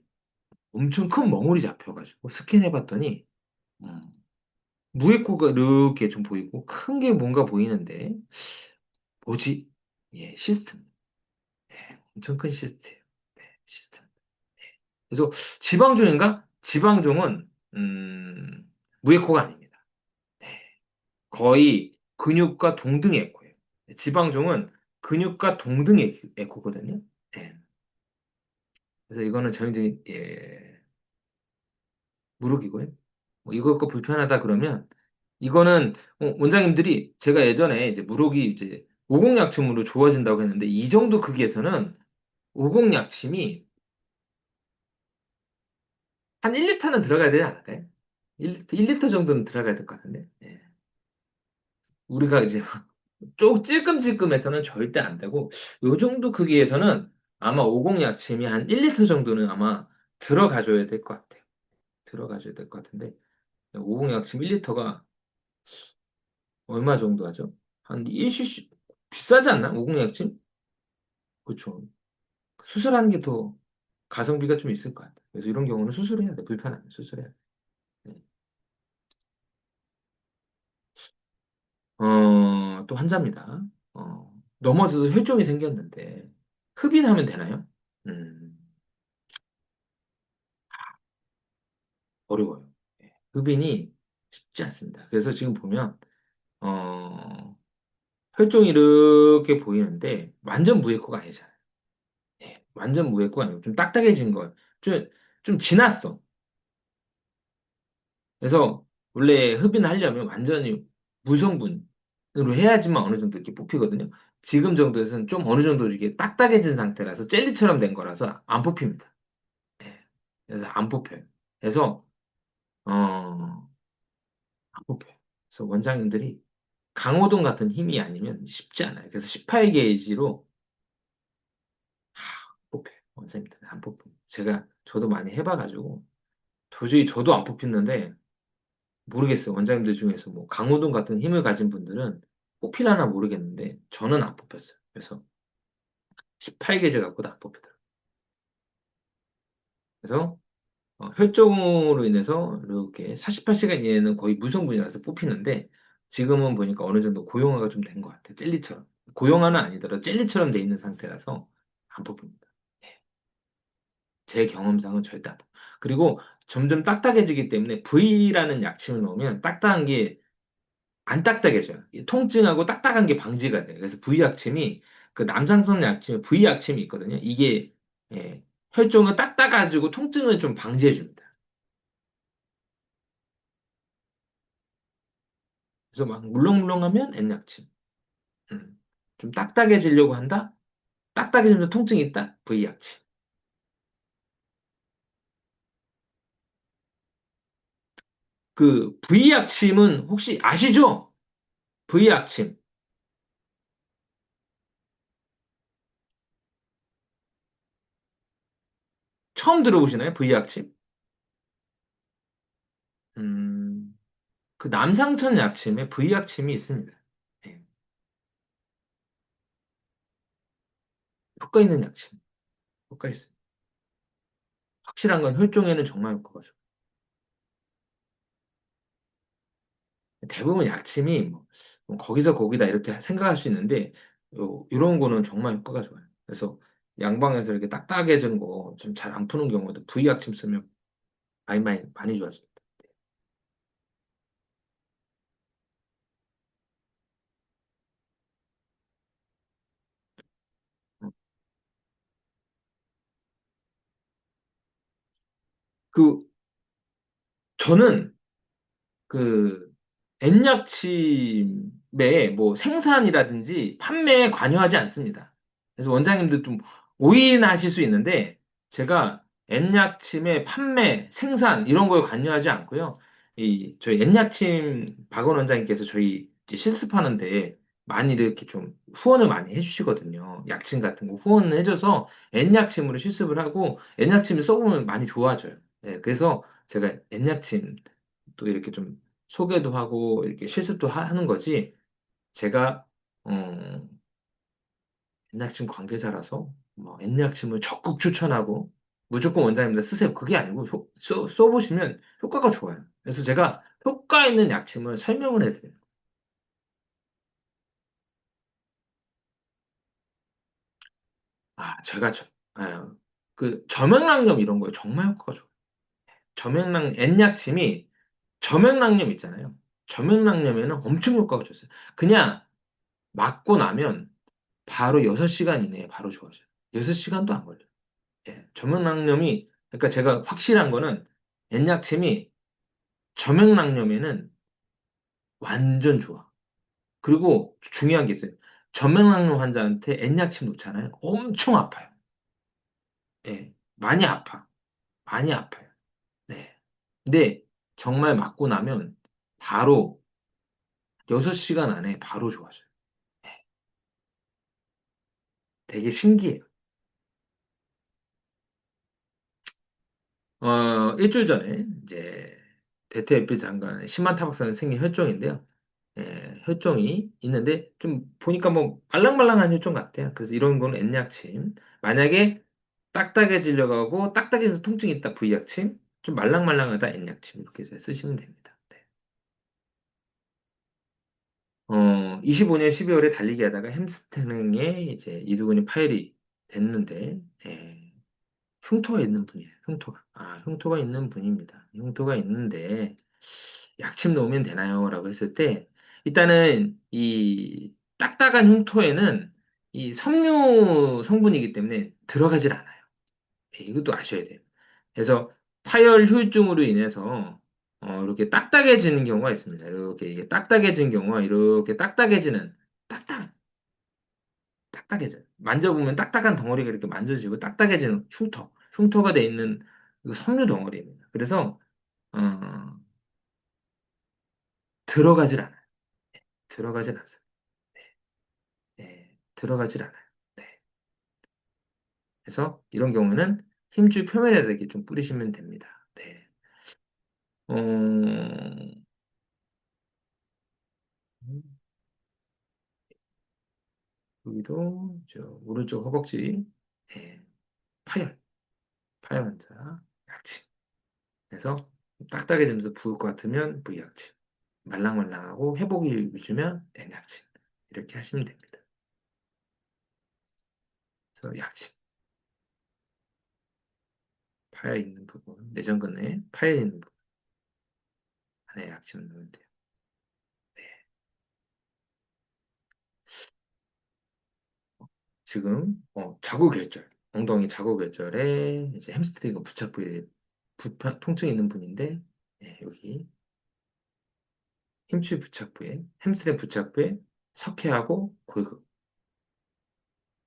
[SPEAKER 1] 엄청 큰 멍울이 잡혀가지고 스캔해봤더니, 음, 무에코가 이렇게 좀 보이고, 큰 게 뭔가 보이는데, 뭐지? 예, 시스템. 네, 엄청 큰 시스템. 네, 시스템. 그래서 지방종인가? 지방종은, 무에코가 아닙니다. 네, 거의 근육과 동등 에코예요. 지방종은 근육과 동등 에코거든요. 네. 그래서 이거는 전형적인 무릎이고요. 뭐 이거 거 불편하다 그러면 이거는 원장님들이 제가 예전에 이제 무릎이 이제 오공약침으로 좋아진다고 했는데 이 정도 크기에서는 오공약침이 한 1리터는 들어가야 되지 않을까요? 1리터 정도는 들어가야 될 것 같은데. 예. 우리가 이제 쪽 찔끔찔끔해서는 절대 안 되고 요 정도 크기에서는 아마 오공약침이 한 1리터 정도는 아마 들어가줘야 될 것 같아요. 들어가줘야 될 것 같은데 오공약침 1리터가 얼마 정도 하죠? 한 1cc 비싸지 않나? 오공약침? 그렇죠. 수술하는 게 더 가성비가 좀 있을 것 같아요. 그래서 이런 경우는 수술해야 돼. 불편하면 수술해야 돼. 네. 또 환자입니다. 넘어져서 혈종이 생겼는데 흡인하면 되나요? 음, 어려워요. 네. 흡인이 쉽지 않습니다. 그래서 지금 보면 어, 혈종이 이렇게 보이는데 완전 무에코가 아니잖아요. 예, 완전 무에코가 아니고 좀 딱딱해진 거예요. 좀 지났어. 그래서 원래 흡인을 하려면 완전히 무성분으로 해야지만 어느 정도 이렇게 뽑히거든요. 지금 정도에서는 좀 어느 정도 이게 딱딱해진 상태라서 젤리처럼 된 거라서 안 뽑힙니다. 예. 그래서 안 뽑혀요. 그래서 안 뽑혀요. 그래서 원장님들이 강호동 같은 힘이 아니면 쉽지 않아요. 그래서 18게이지로 뽑혀요. 원장님들은 안 뽑혀요. 저도 많이 해봐가지고 도저히 저도 안 뽑히는데 모르겠어요. 원장님들 중에서 뭐 강호동 같은 힘을 가진 분들은 뽑히려나 모르겠는데 저는 안 뽑혔어요. 그래서 18개제 갖고도 안 뽑히더라고요. 그래서 혈종으로 인해서 이렇게 48시간 이내는 거의 무성분이라서 뽑히는데 지금은 보니까 어느 정도 고용화가 좀 된 것 같아요. 젤리처럼. 고용화는 아니더라도 젤리처럼 돼 있는 상태라서 안 뽑힙니다. 예, 제 경험상은 절대 안 뽑혀요. 그리고 점점 딱딱해지기 때문에 V라는 약침을 넣으면 딱딱한 게 안 딱딱해져요. 이 통증하고 딱딱한 게 방지가 돼요. 그래서 V약침이 그 남상선 약침에 V약침이 있거든요. 이게 예, 혈종을 닦아가지고 통증을 좀 방지해 줍니다. 그래서 막 물렁물렁하면 N약침. 음. 좀 딱딱해지려고 한다? 딱딱해지면서 통증이 있다? V약침. 그 V약침은 혹시 아시죠? V약침. 처음 들어보시나요? V약침? 음, 그 남상천 약침에 V약침이 있습니다. 예, 효과 있는 약침. 효과 있습니다. 확실한 건 혈종에는 정말 효과가 좋아요. 대부분 약침이 뭐 거기서 거기다 이렇게 생각할 수 있는데 이런 거는 정말 효과가 좋아요. 그래서 양방에서 이렇게 딱딱해진 거 좀 잘 안 푸는 경우도 V 약침 쓰면 많이 좋아집니다. 음. 그 저는 그 N약침의 뭐 생산이라든지 판매에 관여하지 않습니다. 그래서 원장님들 좀 오인하실 수 있는데 제가 N약침의 판매, 생산 이런 거에 관여하지 않고요. 이 저희 N약침 박원 원장님께서 저희 이제 실습하는데 많이 이렇게 좀 후원을 많이 해주시거든요. 약침 같은 거 후원을 해줘서 N약침으로 실습을 하고 N약침을 써보면 많이 좋아져요. 네, 그래서 제가 N약침 또 이렇게 좀 소개도 하고 이렇게 실습도 하는 거지. 제가 엔약침 관계자라서 뭐 엔약침을 적극 추천하고 무조건 원장님들 쓰세요. 그게 아니고 써보시면 효과가 좋아요. 그래서 제가 효과 있는 약침을 설명을 해드려요. 제가 그 저명락염 이런 거에 정말 효과가 좋아요. 엔약침이 저명락염 있잖아요. 저명락염에는 엄청 효과가 좋았어요. 그냥 맞고 나면 바로 6시간 이내에 바로 좋아져요. 6시간도 안 걸려요. 예, 저명락염이 그러니까 제가 확실한 거는 엔약침이 저명락염에는 완전 좋아. 그리고 중요한 게 있어요. 저명락염 환자한테 엔약침 놓잖아요. 엄청 아파요. 예, 많이 아파. 많이 아파요. 네. 근데 정말 맞고 나면 바로 6시간 안에 바로 좋아져요. 예, 되게 신기해요. 일주일 전에 이제 대퇴에피 장관의 심한 타박상이 생긴 혈종인데요. 혈종이 있는데 좀 보니까 뭐 말랑말랑한 혈종 같아요. 그래서 이런 거는 N약침. 만약에 딱딱해지려고 하고 딱딱해서 통증이 있다 V약침, 좀 말랑말랑하다 N약침 이렇게 해서 쓰시면 됩니다. 네. 25년 12월에 달리기 하다가 햄스트링에 이제 이두근이 파열이 됐는데 흉터가 있는 분이에요. 흉터가. 흉터가 있는 분입니다. 흉터가 있는데 약침 놓으면 되나요? 라고 했을 때 일단은 이 딱딱한 흉터에는 이 섬유 성분이기 때문에 들어가질 않아요. 이것도 아셔야 돼요. 그래서 파열 후유증으로 인해서 이렇게 딱딱해지는 경우가 있습니다. 이렇게 이게 딱딱해진 경우가 이렇게 딱딱 딱딱해져요. 만져보면 딱딱한 덩어리가 이렇게 만져지고 딱딱해지는 흉터가 돼 있는 그 섬유 덩어리입니다. 그래서 어, 들어가질 않아요. 들어가질 않습니다. 들어가질 않아요. 네. 그래서 이런 경우는 힘줄 표면에다 이렇게 좀 뿌리시면 됩니다. 네. 어, 여기도 저 오른쪽 허벅지 예, 파열, 파열 환자 약침. 그래서 딱딱해지면서 부을 것 같으면 V약침. 말랑말랑하고 회복이 늦으면 N약침. 이렇게 하시면 됩니다. 그래서 약침. 파열 있는 부분, 내전근에 파열 있는 부분 안에 약침을 넣으면 돼요. 지금 자구결절, 엉덩이 자구결절에 이제 햄스트링 부착부에 통증이 있는 분인데 여기 힘줄 부착부에 햄스트링 부착부에 석회하고 골격,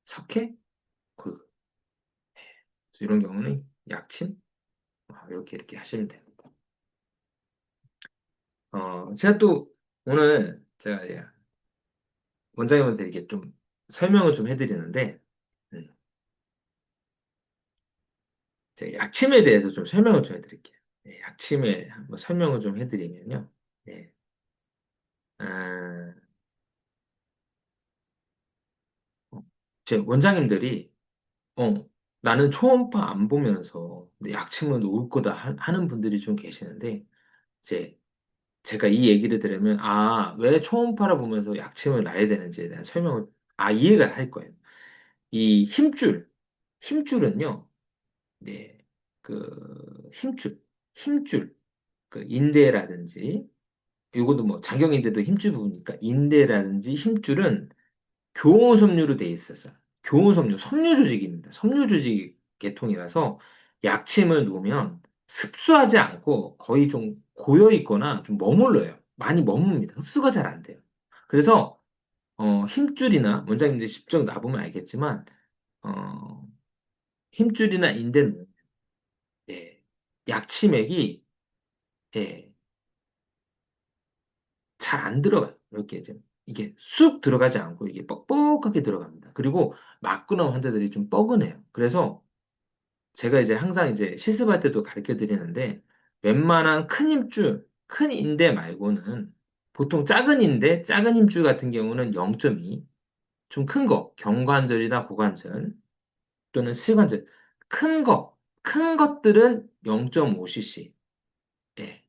[SPEAKER 1] 석회, 골격. 그래서 이런 경우는 약침 이렇게 하시면 됩니다. 제가 또 오늘 제가 이제 원장님한테 이렇게 좀 설명을 좀 해드리는데 음, 제가 약침에 대해서 좀 설명을 좀 해드릴게요. 약침에 한번 설명을 좀 해드리면요. 네. 아, 제 원장님들이 나는 초음파 안 보면서 내 약침을 놓을 거다 하는 분들이 좀 계시는데 이제 제가 이 얘기를 들으면 왜 초음파를 보면서 약침을 놔야 되는지에 대한 설명을 이해가 할 거예요. 이 힘줄은요. 네. 그 힘줄 그 인대라든지 이것도 뭐 작용인대도 힘줄 부분이니까 인대라든지 힘줄은 교호섬유로 돼 있어서 교호섬유, 섬유 조직입니다. 섬유 조직 계통이라서 약침을 놓으면 습수하지 않고 거의 좀 고여 있거나 좀 머물러요. 많이 머뭅니다. 흡수가 잘 안 돼요. 그래서 힘줄이나 원장님들 직접 놔보면 알겠지만 어, 힘줄이나 인대는 예, 약침액이 예, 잘 안 들어가요. 이렇게 이제 이게 쑥 들어가지 않고 이게 뻑뻑하게 들어갑니다. 그리고 맞고 나온 환자들이 좀 뻐근해요. 그래서 제가 이제 항상 이제 실습할 때도 가르쳐 드리는데 웬만한 큰 힘줄, 큰 인대 말고는 보통 작은 인대, 작은 힘줄 같은 경우는 0.2, 좀 큰 거, 경관절이나 고관절 또는膝관절, 큰 것들은 0.5cc, 예,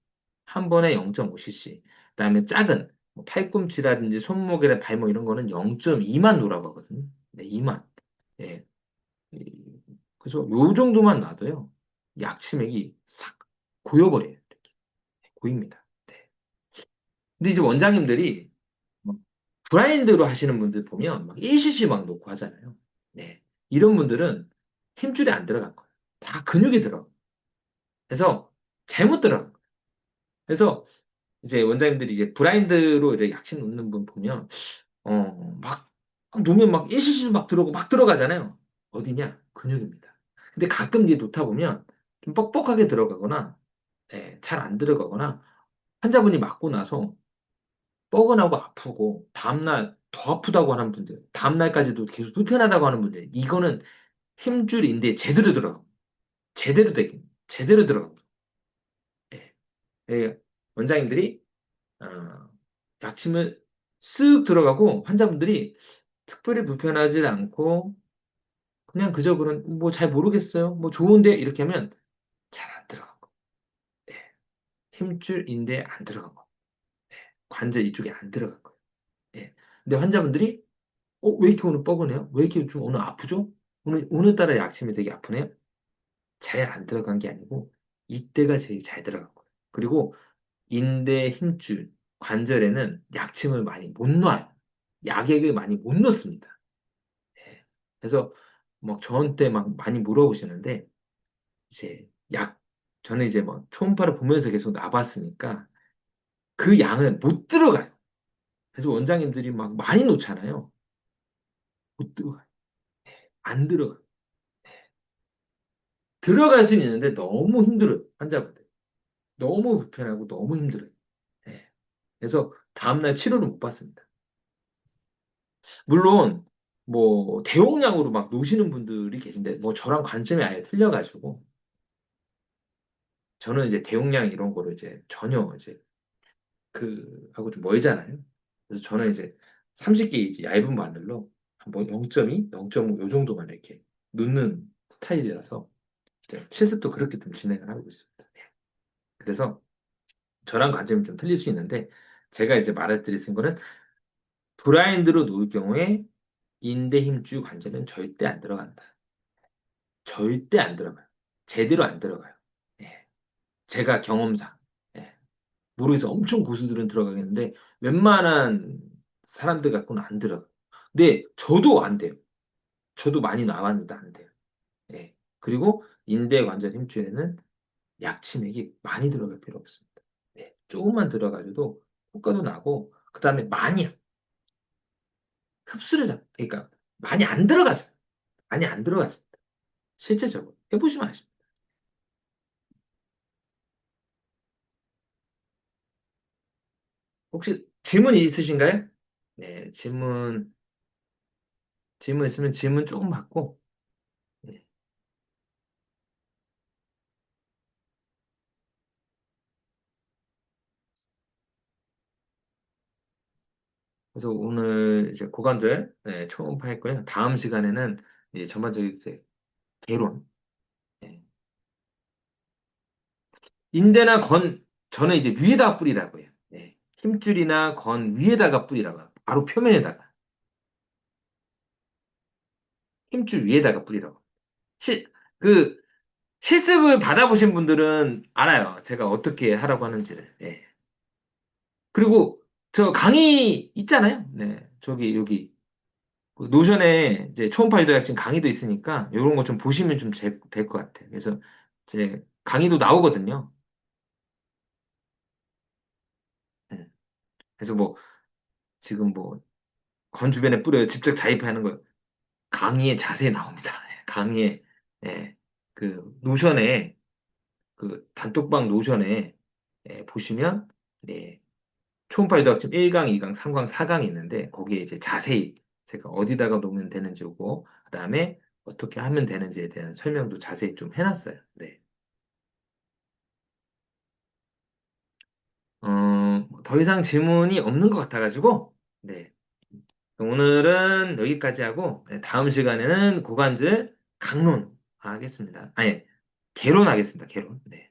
[SPEAKER 1] 한 번에 0.5cc. 그다음에 작은 뭐 팔꿈치라든지 손목이나 발목 이런 거는 0.2만 놓으라고 하거든요. 네, 2만. 예. 이- 그래서 요 정도만 놔도요. 약침액이 싹 고여버려요. 이렇게 고입니다. 네. 근데 이제 원장님들이 막 브라인드로 하시는 분들 보면 막 1cc 막 놓고 하잖아요. 네. 이런 분들은 힘줄이 안 들어간 거예요. 다 근육이 들어. 그래서 잘못 들어간 거예요. 그래서 이제 원장님들이 이제 브라인드로 이제 약침 놓는 분 보면 막 놓으면 막 1cc 막 들어오고 막 들어가잖아요. 어디냐? 근육입니다. 근데 가끔 이제 놓다 보면 좀 뻑뻑하게 들어가거나 잘 안 들어가거나 환자분이 맞고 나서 뻐근하고 아프고 다음날 더 아프다고 하는 분들, 다음날까지도 계속 불편하다고 하는 분들, 이거는 힘줄 인대에 제대로 들어가고, 제대로 되긴, 제대로 들어가고, 예. 예, 원장님들이, 어, 약침을 쓱 들어가고, 환자분들이 특별히 불편하지 않고, 그냥 그저 그런, 뭐 잘 모르겠어요. 뭐 좋은데, 이렇게 하면 잘 안 들어간 거. 예. 힘줄 인대에 안 들어간 거. 관절 이쪽에 안 들어간 거예요. 예. 근데 환자분들이 왜 이렇게 오늘 뻐근해요? 왜 이렇게 좀 오늘 아프죠? 오늘따라 약침이 되게 아프네요? 잘 안 들어간 게 아니고, 이때가 제일 잘 들어간 거예요. 그리고 인대 힘줄, 관절에는 약침을 많이 못 놔요. 약액을 많이 못 넣습니다. 예. 그래서 막 저한테 막 많이 물어보시는데, 이제 저는 이제 뭐 초음파를 보면서 계속 놔봤으니까 그 양은 못 들어가요. 그래서 원장님들이 막 많이 놓잖아요. 못 들어가요. 안 들어가요. 들어갈 수는 있는데 너무 힘들어요. 환자분들. 너무 불편하고 너무 힘들어요. 예. 그래서 다음날 치료를 못 받습니다. 물론 뭐 대용량으로 막 노시는 분들이 계신데 뭐 저랑 관점이 아예 틀려가지고 저는 이제 대용량 이런 거를 이제 전혀 이제 그 하고 좀 멀잖아요. 그래서 저는 이제 30게이지 얇은 바늘로 한번 0.2, 0.5 요 정도만 이렇게 놓는 스타일이라서 이제 실습도 그렇게 좀 진행을 하고 있습니다. 예. 그래서 저랑 관점이 좀 틀릴 수 있는데 제가 이제 말해드린 거는 브라인드로 놓을 경우에 인대 힘줄 관절은 절대 안 들어간다. 절대 안 들어가요. 제대로 안 들어가요. 예. 제가 경험상. 예. 모르겠어. 엄청 고수들은 들어가겠는데 웬만한 사람들 갖고는 안 들어가. 근데 저도 안 돼요. 저도 많이 나왔는데 안 돼요. 예. 그리고 인대 관절 힘줄에는 약침액이 많이 들어갈 필요 없습니다. 예. 조금만 들어가줘도 효과도 나고 그다음에 많이 흡수를 잡. 그러니까 많이 안 들어가죠. 많이 안 들어가죠. 실제적으로 해보시면 아십니다. 혹시 질문 있으신가요? 네, 질문 있으면 질문 조금 받고, 네. 그래서 오늘 이제 고관절 초음파 했고요. 다음 시간에는 이제 전반적인 이제 개론, 네. 인대나 저는 이제 위에다가 뿌리라고 해요. 네. 힘줄이나 건 위에다가 뿌리라고 해요. 바로 표면에다가. 힘줄 위에다가 뿌리라고. 실, 그, 실습을 받아보신 분들은 알아요. 제가 어떻게 하라고 하는지를. 네. 그리고 저 강의 있잖아요. 네. 여기. 그 노션에 이제 초음파 유도약진 강의도 있으니까 이런 거 좀 보시면 좀 될 것 같아요. 그래서 제 강의도 나오거든요. 음. 그래서 뭐 지금 뭐 건 주변에 뿌려 직접 자입하는 거 강의에 자세히 나옵니다. 강의에 예, 그 노션에 그 단톡방 노션에 보시면 네, 초음파 유도학점 1강, 2강, 3강, 4강이 있는데 거기에 이제 자세히 제가 어디다가 놓으면 되는지고 그다음에 어떻게 하면 되는지에 대한 설명도 자세히 좀 해놨어요. 네. 더 이상 질문이 없는 것 같아가지고, 네. 오늘은 여기까지 하고, 네, 다음 시간에는 고관절 강론 하겠습니다. 아니, 개론 하겠습니다. 개론. 네.